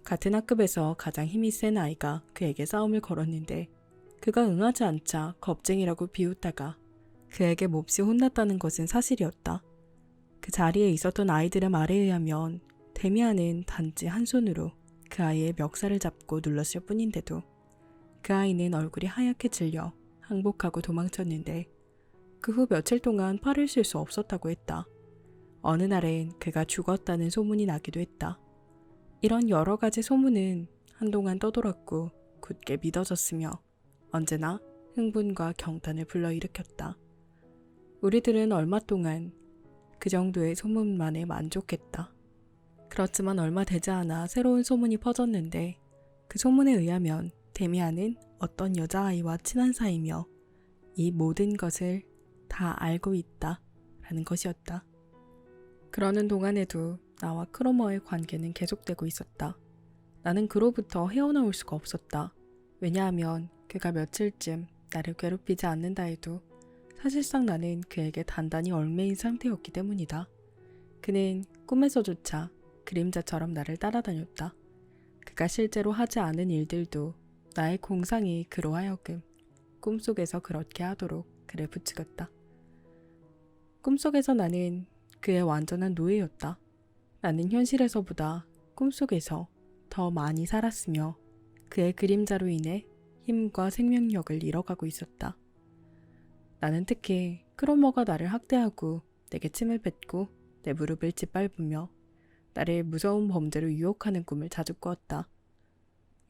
같은 학급에서 가장 힘이 센 아이가 그에게 싸움을 걸었는데 그가 응하지 않자 겁쟁이라고 비웃다가 그에게 몹시 혼났다는 것은 사실이었다. 그 자리에 있었던 아이들의 말에 의하면 데미안은 단지 한 손으로 그 아이의 멱살을 잡고 눌렀을 뿐인데도 그 아이는 얼굴이 하얗게 질려 항복하고 도망쳤는데 그 후 며칠 동안 팔을 쓸 수 없었다고 했다. 어느 날엔 그가 죽었다는 소문이 나기도 했다. 이런 여러 가지 소문은 한동안 떠돌았고 굳게 믿어졌으며 언제나 흥분과 경탄을 불러일으켰다. 우리들은 얼마 동안 그 정도의 소문만에 만족했다. 그렇지만 얼마 되지 않아 새로운 소문이 퍼졌는데 그 소문에 의하면 데미안은 어떤 여자아이와 친한 사이며 이 모든 것을 다 알고 있다 라는 것이었다. 그러는 동안에도 나와 크로머의 관계는 계속되고 있었다. 나는 그로부터 헤어나올 수가 없었다. 왜냐하면 그가 며칠쯤 나를 괴롭히지 않는다 해도 사실상 나는 그에게 단단히 얽매인 상태였기 때문이다. 그는 꿈에서조차 그림자처럼 나를 따라다녔다. 그가 실제로 하지 않은 일들도 나의 공상이 그로 하여금 꿈속에서 그렇게 하도록 그를 부추겼다. 꿈속에서 나는 그의 완전한 노예였다. 나는 현실에서보다 꿈속에서 더 많이 살았으며 그의 그림자로 인해 힘과 생명력을 잃어가고 있었다. 나는 특히 크로머가 나를 학대하고 내게 침을 뱉고 내 무릎을 짓밟으며 나를 무서운 범죄로 유혹하는 꿈을 자주 꿨다.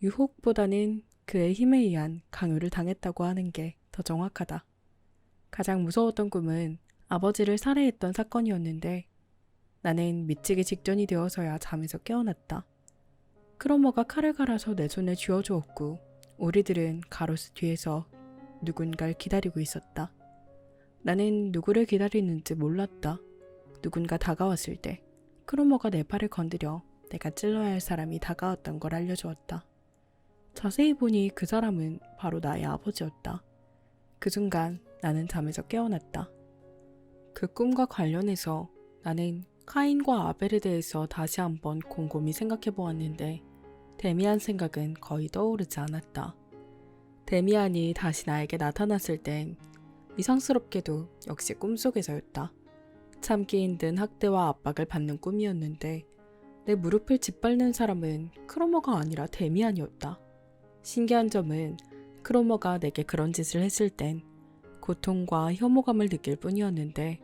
유혹보다는 그의 힘에 의한 강요를 당했다고 하는 게 더 정확하다. 가장 무서웠던 꿈은 아버지를 살해했던 사건이었는데 나는 미치기 직전이 되어서야 잠에서 깨어났다. 크로머가 칼을 갈아서 내 손에 쥐어주었고 우리들은 가로수 뒤에서 누군가를 기다리고 있었다. 나는 누구를 기다리는지 몰랐다. 누군가 다가왔을 때 크로머가 내 팔을 건드려 내가 찔러야 할 사람이 다가왔던 걸 알려주었다. 자세히 보니 그 사람은 바로 나의 아버지였다. 그 순간 나는 잠에서 깨어났다. 그 꿈과 관련해서 나는 카인과 아벨에 대해서 다시 한번 곰곰이 생각해 보았는데 데미안 생각은 거의 떠오르지 않았다. 데미안이 다시 나에게 나타났을 땐 이상스럽게도 역시 꿈속에서였다. 참기 힘든 학대와 압박을 받는 꿈이었는데 내 무릎을 짓밟는 사람은 크로머가 아니라 데미안이었다. 신기한 점은 크로머가 내게 그런 짓을 했을 땐 고통과 혐오감을 느낄 뿐이었는데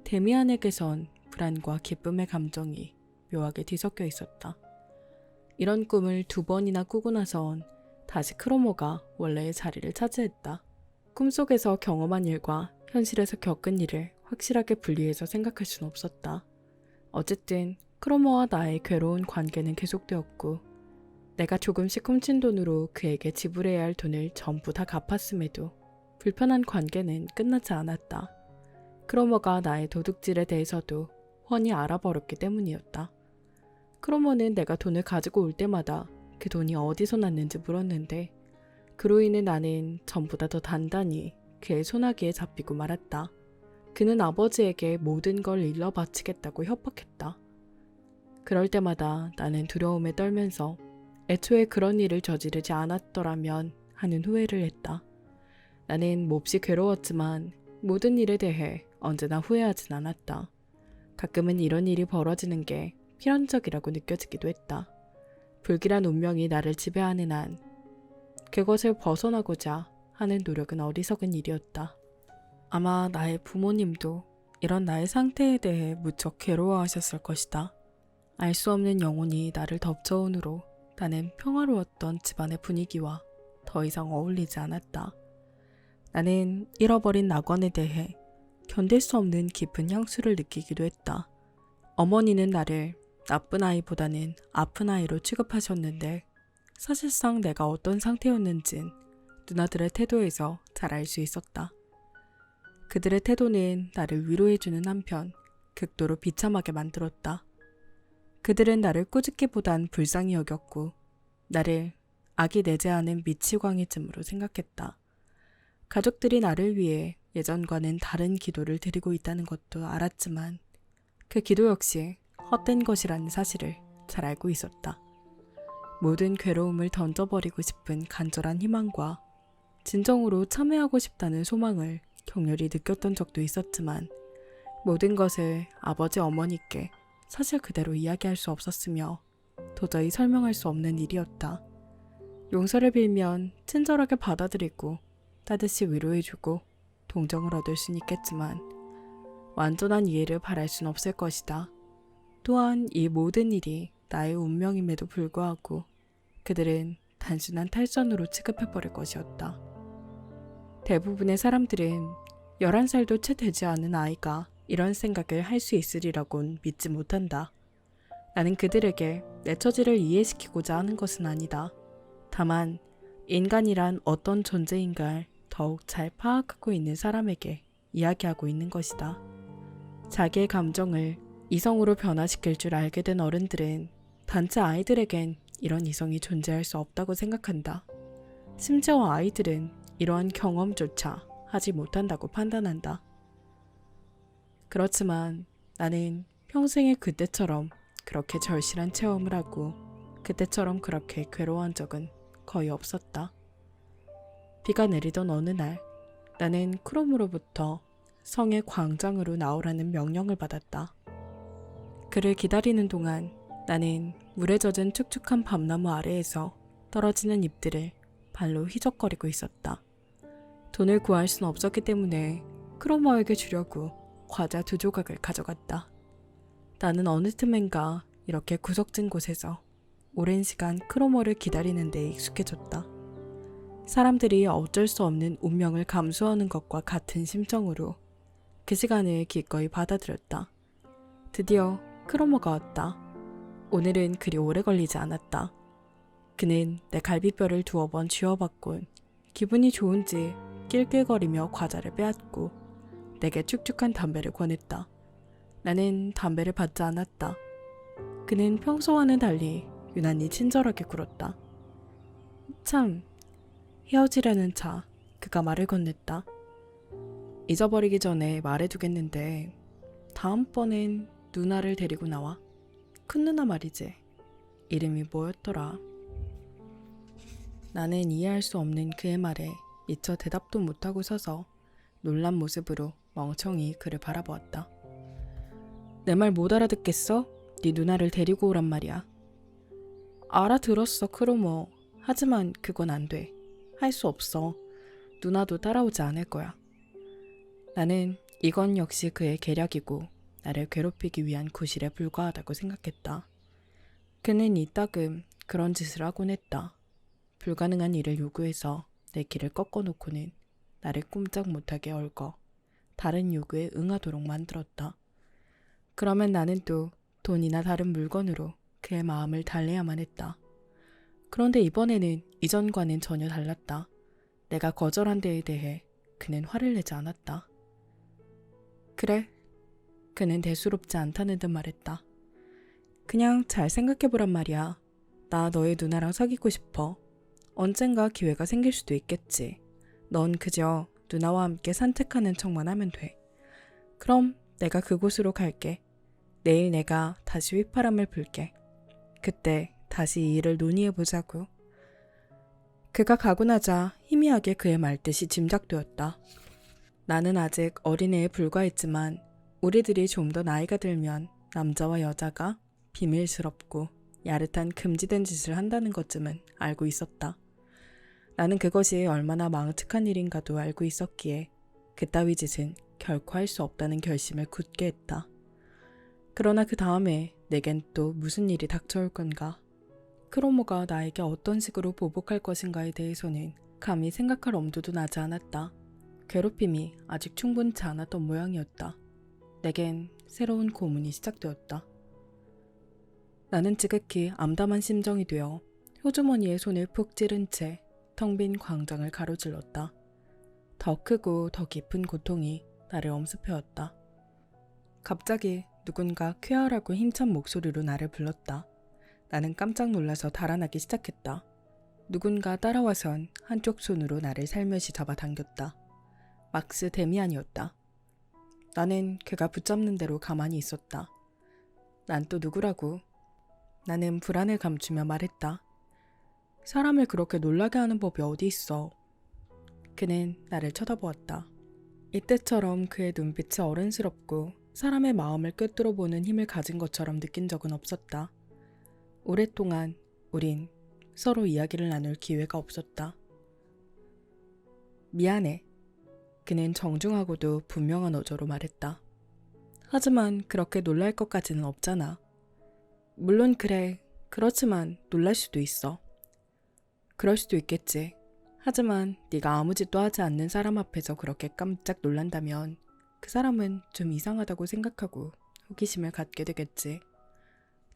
데미안에게선 불안과 기쁨의 감정이 묘하게 뒤섞여 있었다. 이런 꿈을 2번이나 꾸고 나선 다시 크로머가 원래의 자리를 차지했다. 꿈속에서 경험한 일과 현실에서 겪은 일을 확실하게 분리해서 생각할 순 없었다. 어쨌든 크로머와 나의 괴로운 관계는 계속되었고 내가 조금씩 훔친 돈으로 그에게 지불해야 할 돈을 전부 다 갚았음에도 불편한 관계는 끝나지 않았다. 크로머가 나의 도둑질에 대해서도 훤히 알아버렸기 때문이었다. 크로머는 내가 돈을 가지고 올 때마다 그 돈이 어디서 났는지 물었는데 그로 인해 나는 전보다 더 단단히 그의 소나기에 잡히고 말았다. 그는 아버지에게 모든 걸 일러 바치겠다고 협박했다. 그럴 때마다 나는 두려움에 떨면서 애초에 그런 일을 저지르지 않았더라면 하는 후회를 했다. 나는 몹시 괴로웠지만 모든 일에 대해 언제나 후회하진 않았다. 가끔은 이런 일이 벌어지는 게 필연적이라고 느껴지기도 했다. 불길한 운명이 나를 지배하는 한 그것을 벗어나고자 하는 노력은 어리석은 일이었다. 아마 나의 부모님도 이런 나의 상태에 대해 무척 괴로워하셨을 것이다. 알 수 없는 영혼이 나를 덮쳐오므로 나는 평화로웠던 집안의 분위기와 더 이상 어울리지 않았다. 나는 잃어버린 낙원에 대해 견딜 수 없는 깊은 향수를 느끼기도 했다. 어머니는 나를 나쁜 아이보다는 아픈 아이로 취급하셨는데 사실상 내가 어떤 상태였는진 누나들의 태도에서 잘 알 수 있었다. 그들의 태도는 나를 위로해주는 한편 극도로 비참하게 만들었다. 그들은 나를 꾸짖기보단 불쌍히 여겼고 나를 악이 내재하는 미치광이쯤으로 생각했다. 가족들이 나를 위해 예전과는 다른 기도를 드리고 있다는 것도 알았지만 그 기도 역시 헛된 것이라는 사실을 잘 알고 있었다. 모든 괴로움을 던져버리고 싶은 간절한 희망과 진정으로 참회하고 싶다는 소망을 격렬히 느꼈던 적도 있었지만 모든 것을 아버지 어머니께 사실 그대로 이야기할 수 없었으며 도저히 설명할 수 없는 일이었다. 용서를 빌면 친절하게 받아들이고 따뜻이 위로해주고 동정을 얻을 순 있겠지만 완전한 이해를 바랄 순 없을 것이다. 또한 이 모든 일이 나의 운명임에도 불구하고 그들은 단순한 탈선으로 취급해버릴 것이었다. 대부분의 사람들은 11살도 채 되지 않은 아이가 이런 생각을 할 수 있으리라곤 믿지 못한다. 나는 그들에게 내 처지를 이해시키고자 하는 것은 아니다. 다만 인간이란 어떤 존재인가를 더욱 잘 파악하고 있는 사람에게 이야기하고 있는 것이다. 자기의 감정을 이성으로 변화시킬 줄 알게 된 어른들은 단체 아이들에겐 이런 이성이 존재할 수 없다고 생각한다. 심지어 아이들은 이러한 경험조차 하지 못한다고 판단한다. 그렇지만 나는 평생에 그때처럼 그렇게 절실한 체험을 하고 그때처럼 그렇게 괴로워한 적은 거의 없었다. 비가 내리던 어느 날 나는 크롬으로부터 성의 광장으로 나오라는 명령을 받았다. 그를 기다리는 동안 나는 물에 젖은 축축한 밤나무 아래에서 떨어지는 잎들을 발로 휘적거리고 있었다. 돈을 구할 수는 없었기 때문에 크로머에게 주려고 과자 2조각을 가져갔다. 나는 어느 틈엔가 이렇게 구석진 곳에서 오랜 시간 크로머를 기다리는 데 익숙해졌다. 사람들이 어쩔 수 없는 운명을 감수하는 것과 같은 심정으로 그 시간을 기꺼이 받아들였다. 드디어 크로머가 왔다. 오늘은 그리 오래 걸리지 않았다. 그는 내 갈비뼈를 2번 쥐어봤곤 기분이 좋은지 낄낄거리며 과자를 빼앗고 내게 축축한 담배를 권했다. 나는 담배를 받지 않았다. 그는 평소와는 달리 유난히 친절하게 굴었다. 참, 헤어지려는 차, 그가 말을 건넸다. 잊어버리기 전에 말해두겠는데 다음번엔 누나를 데리고 나와. 큰 누나 말이지. 이름이 뭐였더라? 나는 이해할 수 없는 그의 말에 미처 대답도 못하고 서서 놀란 모습으로 멍청이 그를 바라보았다. 내 말 못 알아듣겠어? 네 누나를 데리고 오란 말이야. 알아들었어, 크로모. 하지만 그건 안 돼. 할 수 없어. 누나도 따라오지 않을 거야. 나는 이건 역시 그의 계략이고 나를 괴롭히기 위한 구실에 불과하다고 생각했다. 그는 이따금 그런 짓을 하곤 했다. 불가능한 일을 요구해서 내 길을 꺾어놓고는 나를 꼼짝 못하게 얽어 다른 요구에 응하도록 만들었다. 그러면 나는 또 돈이나 다른 물건으로 그의 마음을 달래야만 했다. 그런데 이번에는 이전과는 전혀 달랐다. 내가 거절한 데에 대해 그는 화를 내지 않았다. 그래, 그는 대수롭지 않다는 듯 말했다. 그냥 잘 생각해보란 말이야. 나 너의 누나랑 사귀고 싶어. 언젠가 기회가 생길 수도 있겠지. 넌 그저 누나와 함께 산책하는 척만 하면 돼. 그럼 내가 그곳으로 갈게. 내일 내가 다시 휘파람을 불게. 그때 다시 이 일을 논의해보자고. 그가 가고 나자 희미하게 그의 말뜻이 짐작되었다. 나는 아직 어린애에 불과했지만 우리들이 좀 더 나이가 들면 남자와 여자가 비밀스럽고 야릇한 금지된 짓을 한다는 것쯤은 알고 있었다. 나는 그것이 얼마나 망측한 일인가도 알고 있었기에 그따위 짓은 결코 할 수 없다는 결심을 굳게 했다. 그러나 그 다음에 내겐 또 무슨 일이 닥쳐올 건가? 크로모가 나에게 어떤 식으로 보복할 것인가에 대해서는 감히 생각할 엄두도 나지 않았다. 괴롭힘이 아직 충분치 않았던 모양이었다. 내겐 새로운 고문이 시작되었다. 나는 지극히 암담한 심정이 되어 호주머니에 손을 푹 찌른 채 텅 빈 광장을 가로질렀다. 더 크고 더 깊은 고통이 나를 엄습해왔다. 갑자기 누군가 쾌활하고 힘찬 목소리로 나를 불렀다. 나는 깜짝 놀라서 달아나기 시작했다. 누군가 따라와선 한쪽 손으로 나를 살며시 잡아당겼다. 막스 데미안이었다. 나는 그가 붙잡는 대로 가만히 있었다. 난 또 누구라고? 나는 불안을 감추며 말했다. 사람을 그렇게 놀라게 하는 법이 어디 있어. 그는 나를 쳐다보았다. 이때처럼 그의 눈빛이 어른스럽고 사람의 마음을 꿰뚫어 보는 힘을 가진 것처럼 느낀 적은 없었다. 오랫동안 우린 서로 이야기를 나눌 기회가 없었다. 미안해. 그는 정중하고도 분명한 어조로 말했다. 하지만 그렇게 놀랄 것까지는 없잖아. 물론 그래. 그렇지만 놀랄 수도 있어. 그럴 수도 있겠지. 하지만 네가 아무 짓도 하지 않는 사람 앞에서 그렇게 깜짝 놀란다면 그 사람은 좀 이상하다고 생각하고 호기심을 갖게 되겠지.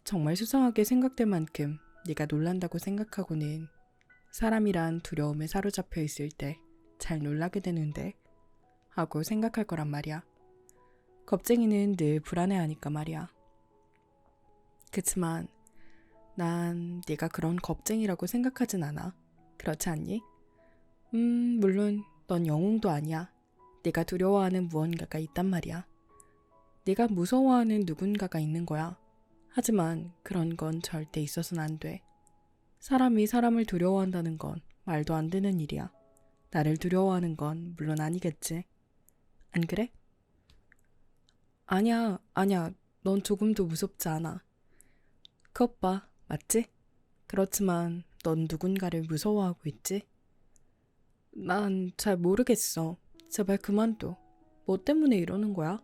정말 수상하게 생각될 만큼 네가 놀란다고 생각하고는 사람이란 두려움에 사로잡혀 있을 때 잘 놀라게 되는데 하고 생각할 거란 말이야. 겁쟁이는 늘 불안해하니까 말이야. 그치만 난 네가 그런 겁쟁이라고 생각하진 않아. 그렇지 않니? 물론 넌 영웅도 아니야. 네가 두려워하는 무언가가 있단 말이야. 네가 무서워하는 누군가가 있는 거야. 하지만 그런 건 절대 있어서는 안 돼. 사람이 사람을 두려워한다는 건 말도 안 되는 일이야. 나를 두려워하는 건 물론 아니겠지. 안 그래? 아니야. 넌 조금도 무섭지 않아. 그것 봐, 맞지? 그렇지만 넌 누군가를 무서워하고 있지? 난 잘 모르겠어. 제발 그만둬. 뭐 때문에 이러는 거야?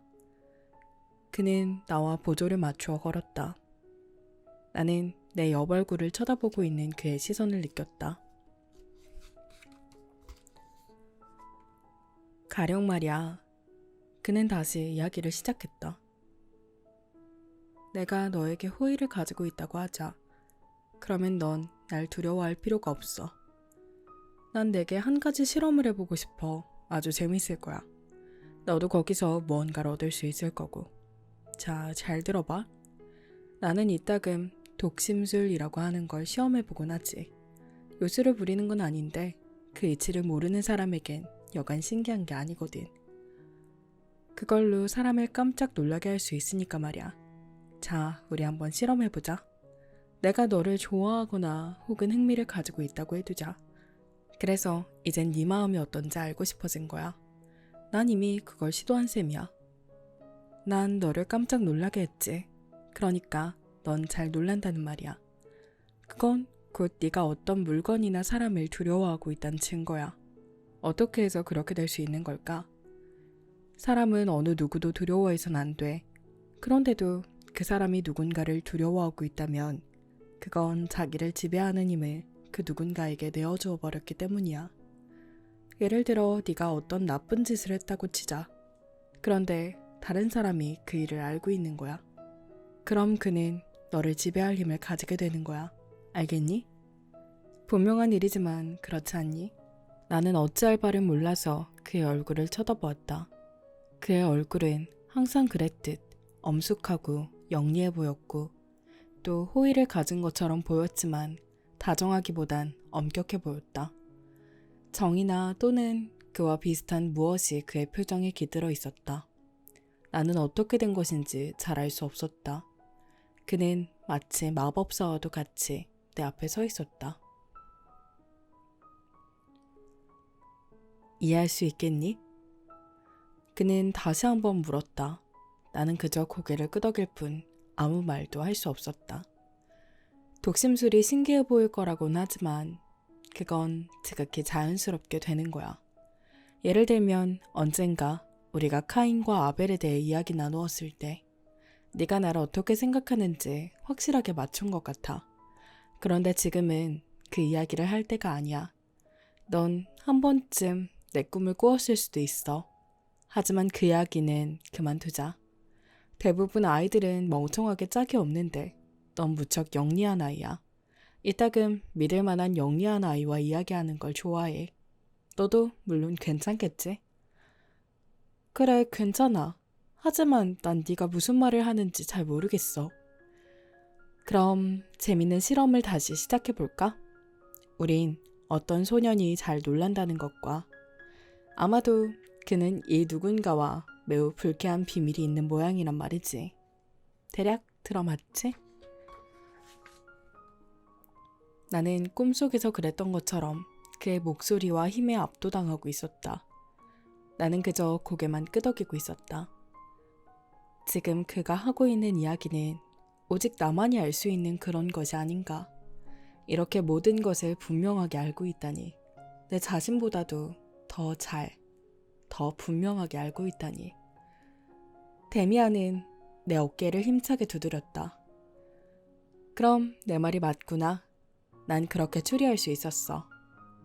그는 나와 보조를 맞추어 걸었다. 나는 내 옆얼굴을 쳐다보고 있는 그의 시선을 느꼈다. 가령 말이야. 그는 다시 이야기를 시작했다. 내가 너에게 호의를 가지고 있다고 하자. 그러면 넌 날 두려워할 필요가 없어. 난 내게 한 가지 실험을 해보고 싶어. 아주 재밌을 거야. 너도 거기서 무언가를 얻을 수 있을 거고. 자, 잘 들어봐. 나는 이따금 독심술이라고 하는 걸 시험해보곤 하지. 요술을 부리는 건 아닌데 그 이치를 모르는 사람에겐 여간 신기한 게 아니거든. 그걸로 사람을 깜짝 놀라게 할 수 있으니까 말이야. 자, 우리 한번 실험해보자. 내가 너를 좋아하거나 혹은 흥미를 가지고 있다고 해두자. 그래서 이젠 네 마음이 어떤지 알고 싶어진 거야. 난 이미 그걸 시도한 셈이야. 난 너를 깜짝 놀라게 했지. 그러니까 넌 잘 놀란다는 말이야. 그건 곧 네가 어떤 물건이나 사람을 두려워하고 있다는 증거야. 어떻게 해서 그렇게 될 수 있는 걸까? 사람은 어느 누구도 두려워해선 안 돼. 그런데도 그 사람이 누군가를 두려워하고 있다면 그건 자기를 지배하는 힘을 그 누군가에게 내어주어 버렸기 때문이야. 예를 들어 네가 어떤 나쁜 짓을 했다고 치자. 그런데 다른 사람이 그 일을 알고 있는 거야. 그럼 그는 너를 지배할 힘을 가지게 되는 거야. 알겠니? 분명한 일이지만 그렇지 않니? 나는 어찌할 바를 몰라서 그의 얼굴을 쳐다보았다. 그의 얼굴은 항상 그랬듯 엄숙하고 영리해 보였고 또 호의를 가진 것처럼 보였지만 다정하기보단 엄격해 보였다. 정이나 또는 그와 비슷한 무엇이 그의 표정에 깃들어 있었다. 나는 어떻게 된 것인지 잘 알 수 없었다. 그는 마치 마법사와도 같이 내 앞에 서 있었다. 이해할 수 있겠니? 그는 다시 한번 물었다. 나는 그저 고개를 끄덕일 뿐 아무 말도 할 수 없었다. 독심술이 신기해 보일 거라고는 하지만 그건 지극히 자연스럽게 되는 거야. 예를 들면 언젠가 우리가 카인과 아벨에 대해 이야기 나누었을 때 네가 나를 어떻게 생각하는지 확실하게 맞춘 것 같아. 그런데 지금은 그 이야기를 할 때가 아니야. 넌 한 번쯤 내 꿈을 꾸었을 수도 있어. 하지만 그 이야기는 그만두자. 대부분 아이들은 멍청하게 짝이 없는데 넌 무척 영리한 아이야. 이따금 믿을 만한 영리한 아이와 이야기하는 걸 좋아해. 너도 물론 괜찮겠지? 그래, 괜찮아. 하지만 난 네가 무슨 말을 하는지 잘 모르겠어. 그럼 재밌는 실험을 다시 시작해볼까? 우린 어떤 소년이 잘 놀란다는 것과 아마도 그는 이 누군가와 매우 불쾌한 비밀이 있는 모양이란 말이지. 대략 들어맞지? 나는 꿈속에서 그랬던 것처럼 그의 목소리와 힘에 압도당하고 있었다. 나는 그저 고개만 끄덕이고 있었다. 지금 그가 하고 있는 이야기는 오직 나만이 알 수 있는 그런 것이 아닌가. 이렇게 모든 것을 분명하게 알고 있다니. 내 자신보다도 더 분명하게 알고 있다니. 데미안은 내 어깨를 힘차게 두드렸다. 그럼 내 말이 맞구나. 난 그렇게 추리할 수 있었어.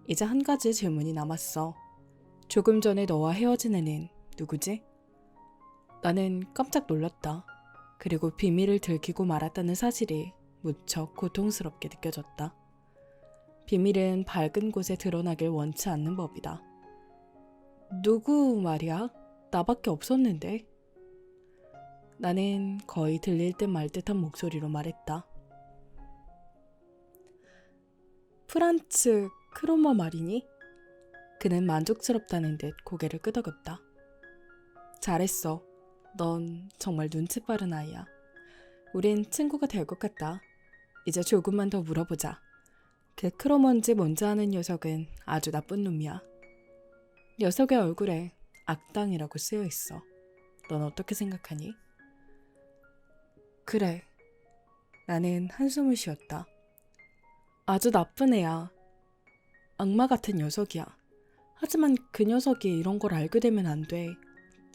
이제 한 가지 질문이 남았어. 조금 전에 너와 헤어진 애는 누구지? 나는 깜짝 놀랐다. 그리고 비밀을 들키고 말았다는 사실이 무척 고통스럽게 느껴졌다. 비밀은 밝은 곳에 드러나길 원치 않는 법이다. 누구 말이야? 나밖에 없었는데. 나는 거의 들릴 듯 말 듯한 목소리로 말했다. 프란츠 크로머 말이니? 그는 만족스럽다는 듯 고개를 끄덕였다. 잘했어. 넌 정말 눈치 빠른 아이야. 우린 친구가 될 것 같다. 이제 조금만 더 물어보자. 그 크로머인지 뭔지 아는 녀석은 아주 나쁜 놈이야. 녀석의 얼굴에 악당이라고 쓰여 있어. 넌 어떻게 생각하니? 그래. 나는 한숨을 쉬었다. 아주 나쁜 애야. 악마 같은 녀석이야. 하지만 그 녀석이 이런 걸 알게 되면 안 돼.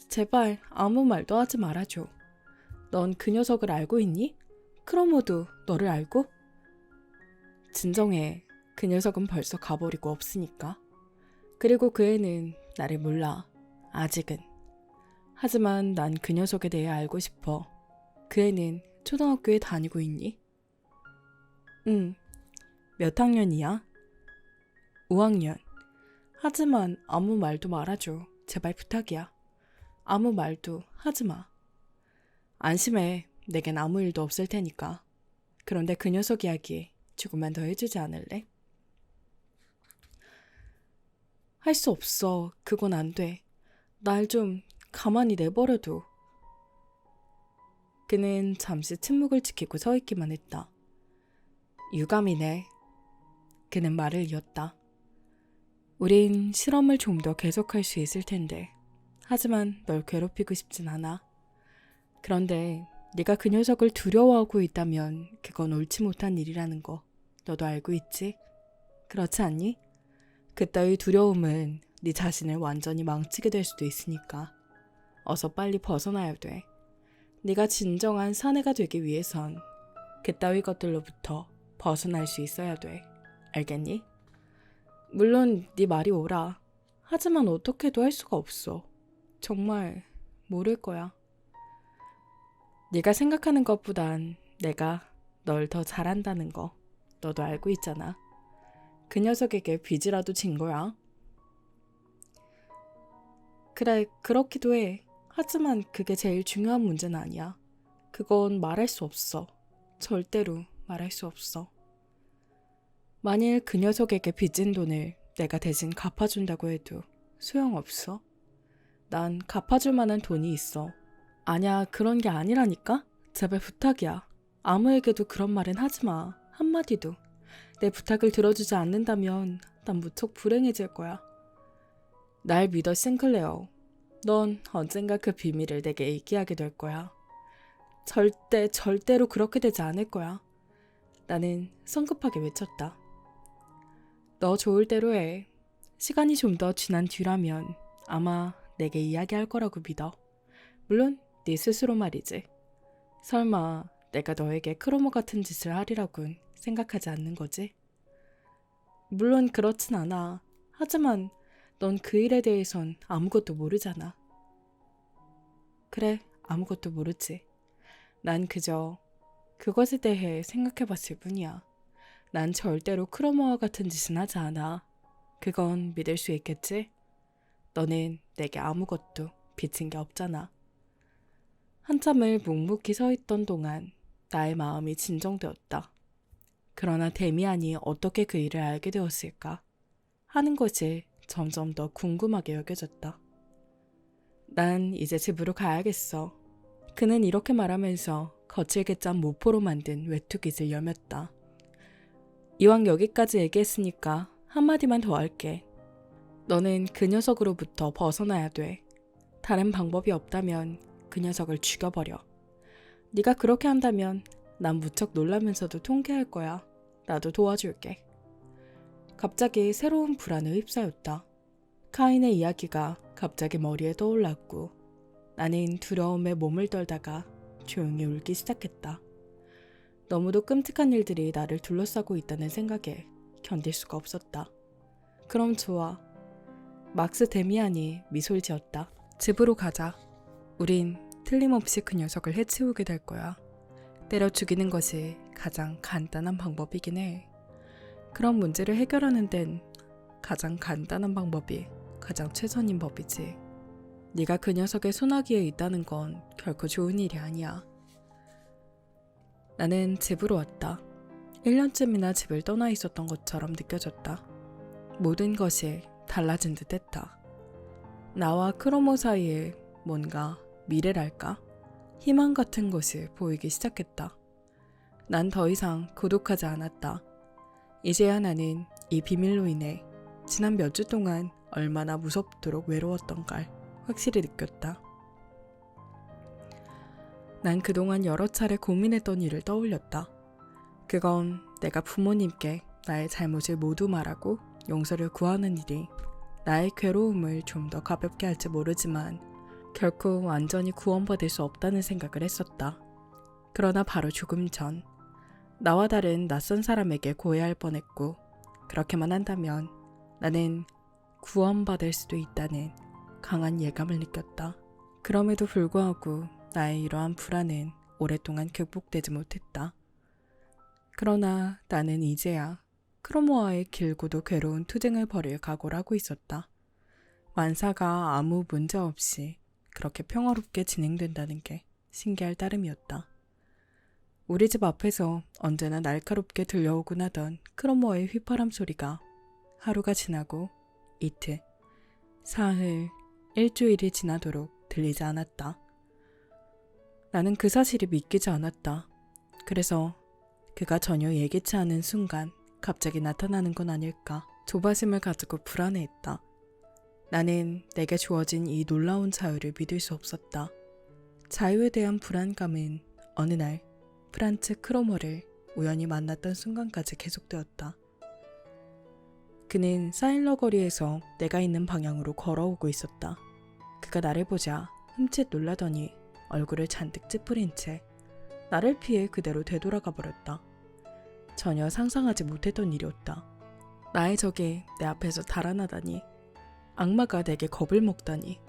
제발 아무 말도 하지 말아줘. 넌 그 녀석을 알고 있니? 크로모도 너를 알고? 진정해. 그 녀석은 벌써 가버리고 없으니까. 그리고 그 애는 나를 몰라. 아직은. 하지만 난 그 녀석에 대해 알고 싶어. 그 애는 초등학교에 다니고 있니? 응. 몇 학년이야? 5학년. 하지만 아무 말도 말아줘. 제발 부탁이야. 아무 말도 하지 마. 안심해. 내겐 아무 일도 없을 테니까. 그런데 그 녀석 이야기 조금만 더 해주지 않을래? 할 수 없어. 그건 안 돼. 날 좀 가만히 내버려둬. 그는 잠시 침묵을 지키고 서 있기만 했다. 유감이네. 그는 말을 이었다. 우린 실험을 좀 더 계속할 수 있을 텐데. 하지만 널 괴롭히고 싶진 않아. 그런데 네가 그 녀석을 두려워하고 있다면 그건 옳지 못한 일이라는 거 너도 알고 있지? 그렇지 않니? 그따위 두려움은 네 자신을 완전히 망치게 될 수도 있으니까 어서 빨리 벗어나야 돼. 네가 진정한 사내가 되기 위해선 그따위 것들로부터 벗어날 수 있어야 돼. 알겠니? 물론 네 말이 옳아. 하지만 어떻게도 할 수가 없어. 정말 모를 거야. 네가 생각하는 것보단 내가 널 더 잘한다는 거 너도 알고 있잖아. 그 녀석에게 빚이라도 진 거야. 그래, 그렇기도 해. 하지만 그게 제일 중요한 문제는 아니야. 그건 말할 수 없어. 절대로 말할 수 없어. 만일 그 녀석에게 빚진 돈을 내가 대신 갚아준다고 해도 소용없어. 난 갚아줄 만한 돈이 있어. 아냐, 그런 게 아니라니까? 제발 부탁이야. 아무에게도 그런 말은 하지 마. 한마디도. 내 부탁을 들어주지 않는다면 난 무척 불행해질 거야. 날 믿어, 싱클레어. 넌 언젠가 그 비밀을 내게 얘기하게 될 거야. 절대로 그렇게 되지 않을 거야. 나는 성급하게 외쳤다. 너 좋을 대로 해. 시간이 좀 더 지난 뒤라면 아마 내게 이야기할 거라고 믿어. 물론 네 스스로 말이지. 설마 내가 너에게 크로모 같은 짓을 하리라군 생각하지 않는 거지? 물론 그렇진 않아. 하지만 넌 그 일에 대해선 아무것도 모르잖아. 그래, 아무것도 모르지. 난 그저 그것에 대해 생각해봤을 뿐이야. 난 절대로 크로모와 같은 짓은 하지 않아. 그건 믿을 수 있겠지? 너는 내게 아무것도 빚진 게 없잖아. 한참을 묵묵히 서 있던 동안 나의 마음이 진정되었다. 그러나 데미안이 어떻게 그 일을 알게 되었을까 하는 것이 점점 더 궁금하게 여겨졌다. 난 이제 집으로 가야겠어. 그는 이렇게 말하면서 거칠게 짠 모포로 만든 외투깃을 여몄다. 이왕 여기까지 얘기했으니까 한마디만 더 할게. 너는 그 녀석으로부터 벗어나야 돼. 다른 방법이 없다면 그 녀석을 죽여버려. 네가 그렇게 한다면 난 무척 놀라면서도 통쾌할 거야. 나도 도와줄게. 갑자기 새로운 불안에 휩싸였다. 카인의 이야기가 갑자기 머리에 떠올랐고 나는 두려움에 몸을 떨다가 조용히 울기 시작했다. 너무도 끔찍한 일들이 나를 둘러싸고 있다는 생각에 견딜 수가 없었다. 그럼 좋아. 막스 데미안이 미소를 지었다. 집으로 가자. 우린 틀림없이 그 녀석을 해치우게 될 거야. 때려 죽이는 것이 가장 간단한 방법이긴 해. 그런 문제를 해결하는 데는 가장 간단한 방법이 가장 최선인 법이지. 네가 그 녀석의 소나기에 있다는 건 결코 좋은 일이 아니야. 나는 집으로 왔다. 1년쯤이나 집을 떠나 있었던 것처럼 느껴졌다. 모든 것이 달라진 듯 했다. 나와 크로모 사이에 뭔가 미래랄까? 희망 같은 것이 보이기 시작했다. 난 더 이상 고독하지 않았다. 이제야 나는 이 비밀로 인해 지난 몇 주 동안 얼마나 무섭도록 외로웠던 걸 확실히 느꼈다. 난 그동안 여러 차례 고민했던 일을 떠올렸다. 그건 내가 부모님께 나의 잘못을 모두 말하고 용서를 구하는 일이 나의 괴로움을 좀 더 가볍게 할지 모르지만 결코 완전히 구원받을 수 없다는 생각을 했었다. 그러나 바로 조금 전 나와 다른 낯선 사람에게 고해할 뻔했고 그렇게만 한다면 나는 구원받을 수도 있다는 강한 예감을 느꼈다. 그럼에도 불구하고 나의 이러한 불안은 오랫동안 극복되지 못했다. 그러나 나는 이제야 크로모와의 길고도 괴로운 투쟁을 벌일 각오를 하고 있었다. 만사가 아무 문제 없이 그렇게 평화롭게 진행된다는 게 신기할 따름이었다. 우리 집 앞에서 언제나 날카롭게 들려오곤 하던 크로모의 휘파람 소리가 하루가 지나고 이틀, 사흘, 일주일이 지나도록 들리지 않았다. 나는 그 사실이 믿기지 않았다. 그래서 그가 전혀 예기치 않은 순간 갑자기 나타나는 건 아닐까 조바심을 가지고 불안해했다. 나는 내게 주어진 이 놀라운 자유를 믿을 수 없었다. 자유에 대한 불안감은 어느 날 프란츠 크로머를 우연히 만났던 순간까지 계속되었다. 그는 사일러 거리에서 내가 있는 방향으로 걸어오고 있었다. 그가 나를 보자 흠칫 놀라더니 얼굴을 잔뜩 찌푸린 채 나를 피해 그대로 되돌아가 버렸다. 전혀 상상하지 못했던 일이었다. 나의 적이 내 앞에서 달아나다니, 악마가 내게 겁을 먹다니.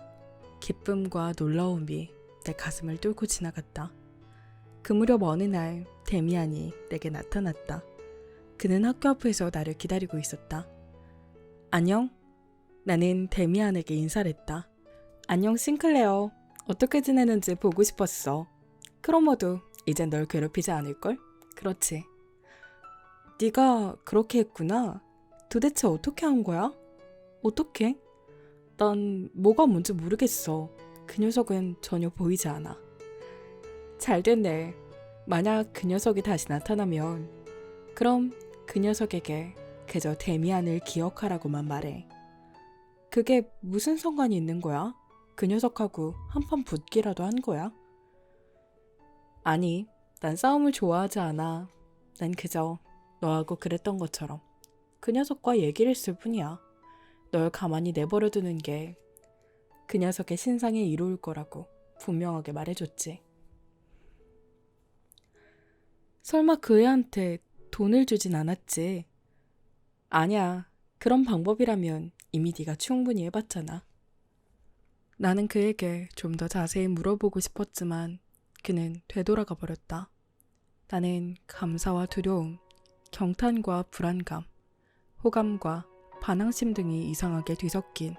기쁨과 놀라움이 내 가슴을 뚫고 지나갔다. 그 무렵 어느 날 데미안이 내게 나타났다. 그는 학교 앞에서 나를 기다리고 있었다. 안녕? 나는 데미안에게 인사를 했다. 안녕 싱클레어. 어떻게 지내는지 보고 싶었어. 크로머도 이젠 널 괴롭히지 않을걸? 그렇지. 네가 그렇게 했구나. 도대체 어떻게 한 거야? 어떻게? 난 뭐가 뭔지 모르겠어. 그 녀석은 전혀 보이지 않아. 잘 됐네. 만약 그 녀석이 다시 나타나면 그럼 그 녀석에게 그저 데미안을 기억하라고만 말해. 그게 무슨 상관이 있는 거야? 그 녀석하고 한판 붙기라도 한 거야? 아니, 난 싸움을 좋아하지 않아. 난 그저 너하고 그랬던 것처럼 그 녀석과 얘기를 했을 뿐이야. 널 가만히 내버려두는 게 그 녀석의 신상에 이로울 거라고 분명하게 말해줬지. 설마 그 애한테 돈을 주진 않았지? 아니야. 그런 방법이라면 이미 네가 충분히 해봤잖아. 나는 그에게 좀 더 자세히 물어보고 싶었지만 그는 되돌아가 버렸다. 나는 감사와 두려움, 경탄과 불안감, 호감과 반항심 등이 이상하게 뒤섞인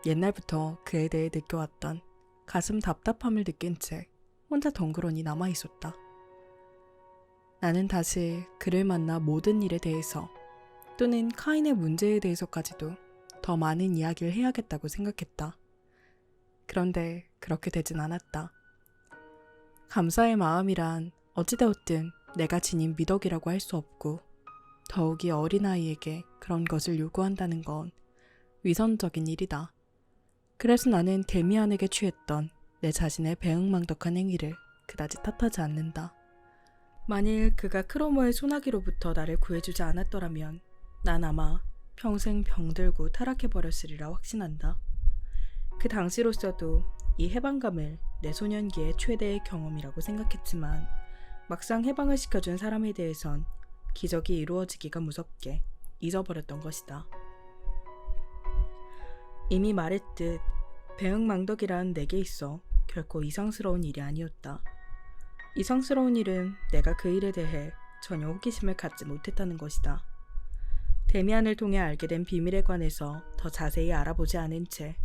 옛날부터 그에 대해 느껴왔던 가슴 답답함을 느낀 채 혼자 덩그러니 남아있었다. 나는 다시 그를 만나 모든 일에 대해서 또는 카인의 문제에 대해서까지도 더 많은 이야기를 해야겠다고 생각했다. 그런데 그렇게 되진 않았다. 감사의 마음이란 어찌되었든 내가 지닌 미덕이라고 할 수 없고 더욱이 어린아이에게 그런 것을 요구한다는 건 위선적인 일이다. 그래서 나는 데미안에게 취했던 내 자신의 배은망덕한 행위를 그다지 탓하지 않는다. 만일 그가 크로머의 소나기로부터 나를 구해주지 않았더라면 난 아마 평생 병들고 타락해버렸으리라 확신한다. 그 당시로서도 이 해방감을 내 소년기의 최대의 경험이라고 생각했지만 막상 해방을 시켜준 사람에 대해선 기적이 이루어지기가 무섭게 잊어버렸던 것이다. 이미 말했듯 배응망덕이란 내게 있어 결코 이상스러운 일이 아니었다. 이상스러운 일은 내가 그 일에 대해 전혀 호기심을 갖지 못했다는 것이다. 데미안을 통해 알게 된 비밀에 관해서 더 자세히 알아보지 않은 채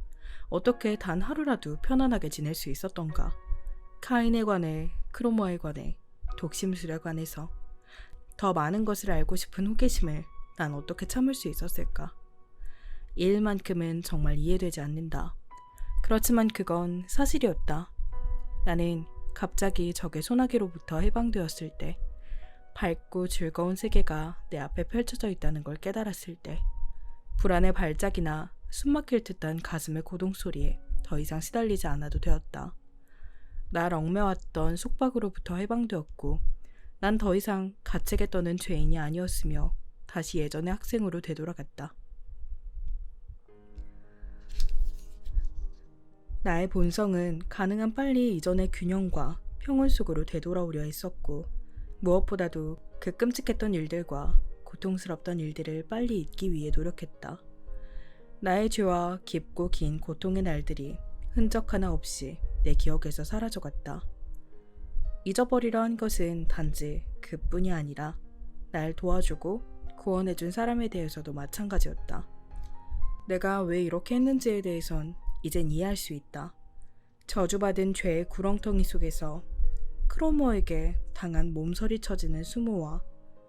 어떻게 단 하루라도 편안하게 지낼 수 있었던가. 카인에 관해, 크로머에 관해, 독심술에 관해서 더 많은 것을 알고 싶은 호기심을 난 어떻게 참을 수 있었을까. 이 일만큼은 정말 이해되지 않는다. 그렇지만 그건 사실이었다. 나는 갑자기 적의 소나기로부터 해방되었을 때, 밝고 즐거운 세계가 내 앞에 펼쳐져 있다는 걸 깨달았을 때, 불안의 발작이나 숨막힐 듯한 가슴의 고동소리에 더 이상 시달리지 않아도 되었다. 날 얽매왔던 속박으로부터 해방되었고 난 더 이상 가책에 떠는 죄인이 아니었으며 다시 예전의 학생으로 되돌아갔다. 나의 본성은 가능한 빨리 이전의 균형과 평온 속으로 되돌아오려 했었고 무엇보다도 그 끔찍했던 일들과 고통스럽던 일들을 빨리 잊기 위해 노력했다. 나의 죄와 깊고 긴 고통의 날들이 흔적 하나 없이 내 기억에서 사라져갔다. 잊어버리려 한 것은 단지 그뿐이 아니라 날 도와주고 구원해준 사람에 대해서도 마찬가지였다. 내가 왜 이렇게 했는지에 대해선 이젠 이해할 수 있다. 저주받은 죄의 구렁텅이 속에서 크로머에게 당한 몸서리 쳐지는 수모와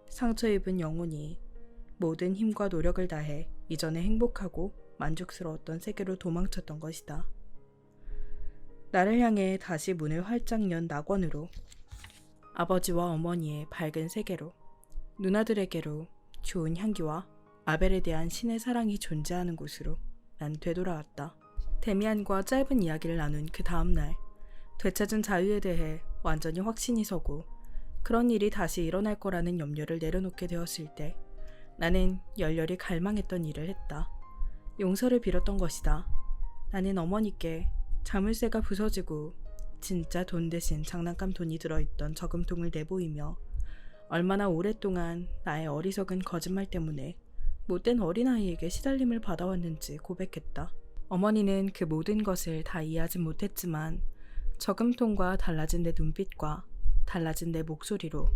상처 입은 영혼이 모든 힘과 노력을 다해 이전에 행복하고 만족스러웠던 세계로 도망쳤던 것이다. 나를 향해 다시 문을 활짝 연 낙원으로, 아버지와 어머니의 밝은 세계로, 누나들에게로 좋은 향기와 아벨에 대한 신의 사랑이 존재하는 곳으로 난 되돌아왔다. 데미안과 짧은 이야기를 나눈 그 다음날 되찾은 자유에 대해 완전히 확신이 서고 그런 일이 다시 일어날 거라는 염려를 내려놓게 되었을 때 나는 열렬히 갈망했던 일을 했다. 용서를 빌었던 것이다. 나는 어머니께 자물쇠가 부서지고 진짜 돈 대신 장난감 돈이 들어있던 저금통을 내보이며 얼마나 오랫동안 나의 어리석은 거짓말 때문에 못된 어린아이에게 시달림을 받아왔는지 고백했다. 어머니는 그 모든 것을 다 이해하진 못했지만 저금통과 달라진 내 눈빛과 달라진 내 목소리로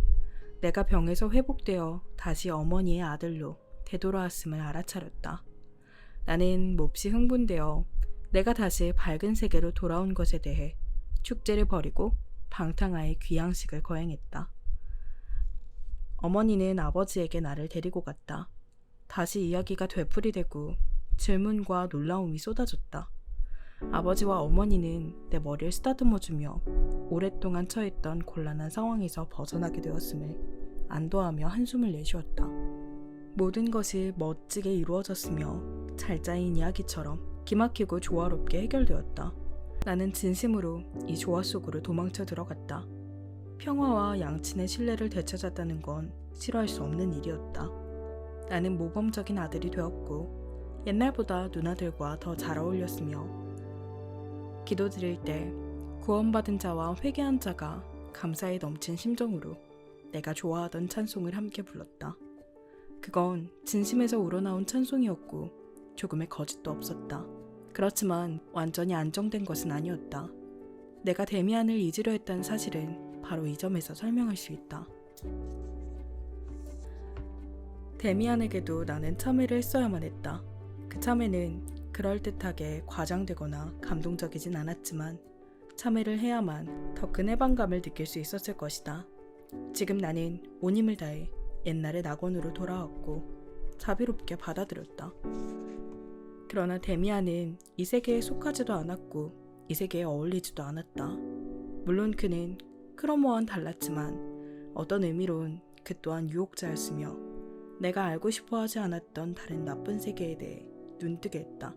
내가 병에서 회복되어 다시 어머니의 아들로 되돌아왔음을 알아차렸다. 나는 몹시 흥분되어 내가 다시 밝은 세계로 돌아온 것에 대해 축제를 벌이고 방탕하의 귀양식을 거행했다. 어머니는 아버지에게 나를 데리고 갔다. 다시 이야기가 되풀이되고 질문과 놀라움이 쏟아졌다. 아버지와 어머니는 내 머리를 쓰다듬어주며 오랫동안 처했던 곤란한 상황에서 벗어나게 되었음을 안도하며 한숨을 내쉬었다. 모든 것이 멋지게 이루어졌으며 잘 짜인 이야기처럼 기막히고 조화롭게 해결되었다. 나는 진심으로 이 조화 속으로 도망쳐 들어갔다. 평화와 양친의 신뢰를 되찾았다는 건 싫어할 수 없는 일이었다. 나는 모범적인 아들이 되었고 옛날보다 누나들과 더 잘 어울렸으며 기도드릴 때 구원받은 자와 회개한 자가 감사에 넘친 심정으로 내가 좋아하던 찬송을 함께 불렀다. 그건 진심에서 우러나온 찬송이었고 조금의 거짓도 없었다. 그렇지만 완전히 안정된 것은 아니었다. 내가 데미안을 잊으려 했다는 사실은 바로 이 점에서 설명할 수 있다. 데미안에게도 나는 참회를 했어야만 했다. 그 참회는 그럴듯하게 과장되거나 감동적이진 않았지만 참회를 해야만 더 큰 해방감을 느낄 수 있었을 것이다. 지금 나는 온 힘을 다해 옛날의 낙원으로 돌아왔고 자비롭게 받아들였다. 그러나 데미안은 이 세계에 속하지도 않았고 이 세계에 어울리지도 않았다. 물론 그는 크로모와는 달랐지만 어떤 의미론 그 또한 유혹자였으며 내가 알고 싶어 하지 않았던 다른 나쁜 세계에 대해 눈뜨게 했다.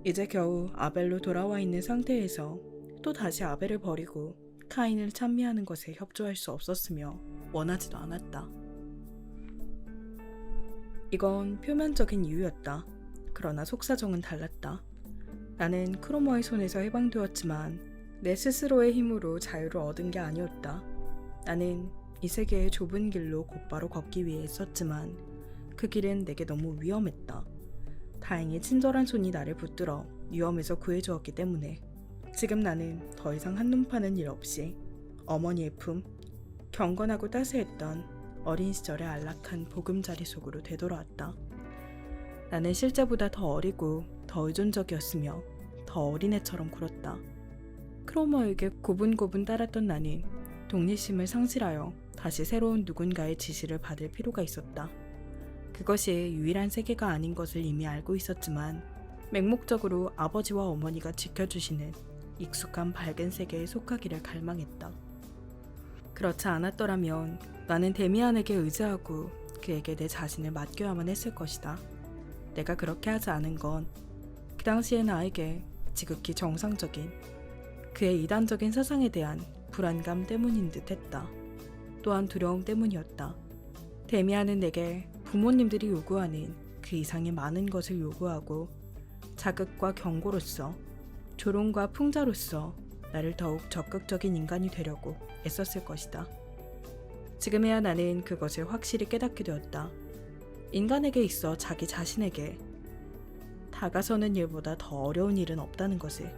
이제 겨우 아벨로 돌아와 있는 상태에서 또 다시 아벨을 버리고 카인을 찬미하는 것에 협조할 수 없었으며 원하지도 않았다. 이건 표면적인 이유였다. 그러나 속사정은 달랐다. 나는 크로머의 손에서 해방되었지만 내 스스로의 힘으로 자유를 얻은 게 아니었다. 나는 이 세계의 좁은 길로 곧바로 걷기 위해 했었지만 그 길은 내게 너무 위험했다. 다행히 친절한 손이 나를 붙들어 위험에서 구해주었기 때문에 지금 나는 더 이상 한눈 파는 일 없이 어머니의 품, 경건하고 따스했던 어린 시절의 안락한 보금자리 속으로 되돌아왔다. 나는 실제보다 더 어리고 더 의존적이었으며 더 어린애처럼 굴었다. 크로머에게 고분고분 따랐던 나는 독립심을 상실하여 다시 새로운 누군가의 지시를 받을 필요가 있었다. 그것이 유일한 세계가 아닌 것을 이미 알고 있었지만 맹목적으로 아버지와 어머니가 지켜주시는 익숙한 밝은 세계에 속하기를 갈망했다. 그렇지 않았더라면 나는 데미안에게 의지하고 그에게 내 자신을 맡겨야만 했을 것이다. 내가 그렇게 하지 않은 건 그 당시의 나에게 지극히 정상적인 그의 이단적인 사상에 대한 불안감 때문인 듯 했다. 또한 두려움 때문이었다. 데미안은 내게 부모님들이 요구하는 그 이상의 많은 것을 요구하고 자극과 경고로서 조롱과 풍자로서 나를 더욱 적극적인 인간이 되려고 애썼을 것이다. 지금에야 나는 그것을 확실히 깨닫게 되었다. 인간에게 있어 자기 자신에게 다가서는 일보다 더 어려운 일은 없다는 것을.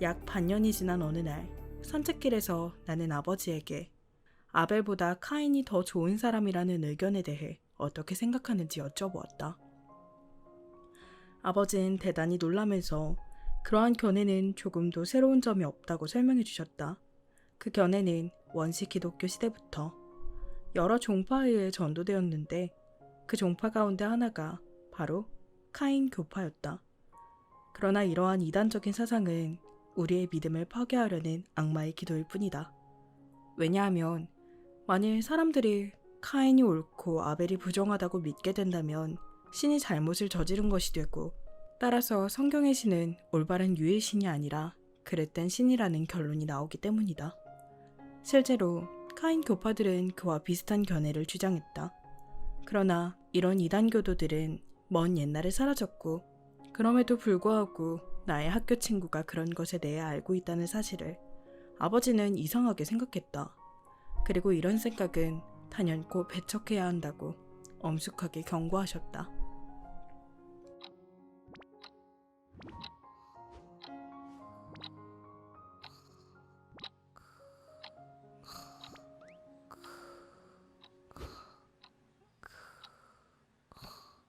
약 반년이 지난 어느 날 산책길에서 나는 아버지에게 아벨보다 카인이 더 좋은 사람이라는 의견에 대해 어떻게 생각하는지 여쭤보았다. 아버지는 대단히 놀라면서 그러한 견해는 조금도 새로운 점이 없다고 설명해 주셨다. 그 견해는 원시 기독교 시대부터 여러 종파에 의해 전도되었는데 그 종파 가운데 하나가 바로 카인 교파였다. 그러나 이러한 이단적인 사상은 우리의 믿음을 파괴하려는 악마의 기도일 뿐이다. 왜냐하면 만일 사람들이 카인이 옳고 아벨이 부정하다고 믿게 된다면 신이 잘못을 저지른 것이 되고, 따라서 성경의 신은 올바른 유일 신이 아니라 그릇된 신이라는 결론이 나오기 때문이다. 실제로 카인 교파들은 그와 비슷한 견해를 주장했다. 그러나 이런 이단교도들은 먼 옛날에 사라졌고, 그럼에도 불구하고 나의 학교 친구가 그런 것에 대해 알고 있다는 사실을 아버지는 이상하게 생각했다. 그리고 이런 생각은 단연코 배척해야 한다고 엄숙하게 경고하셨다.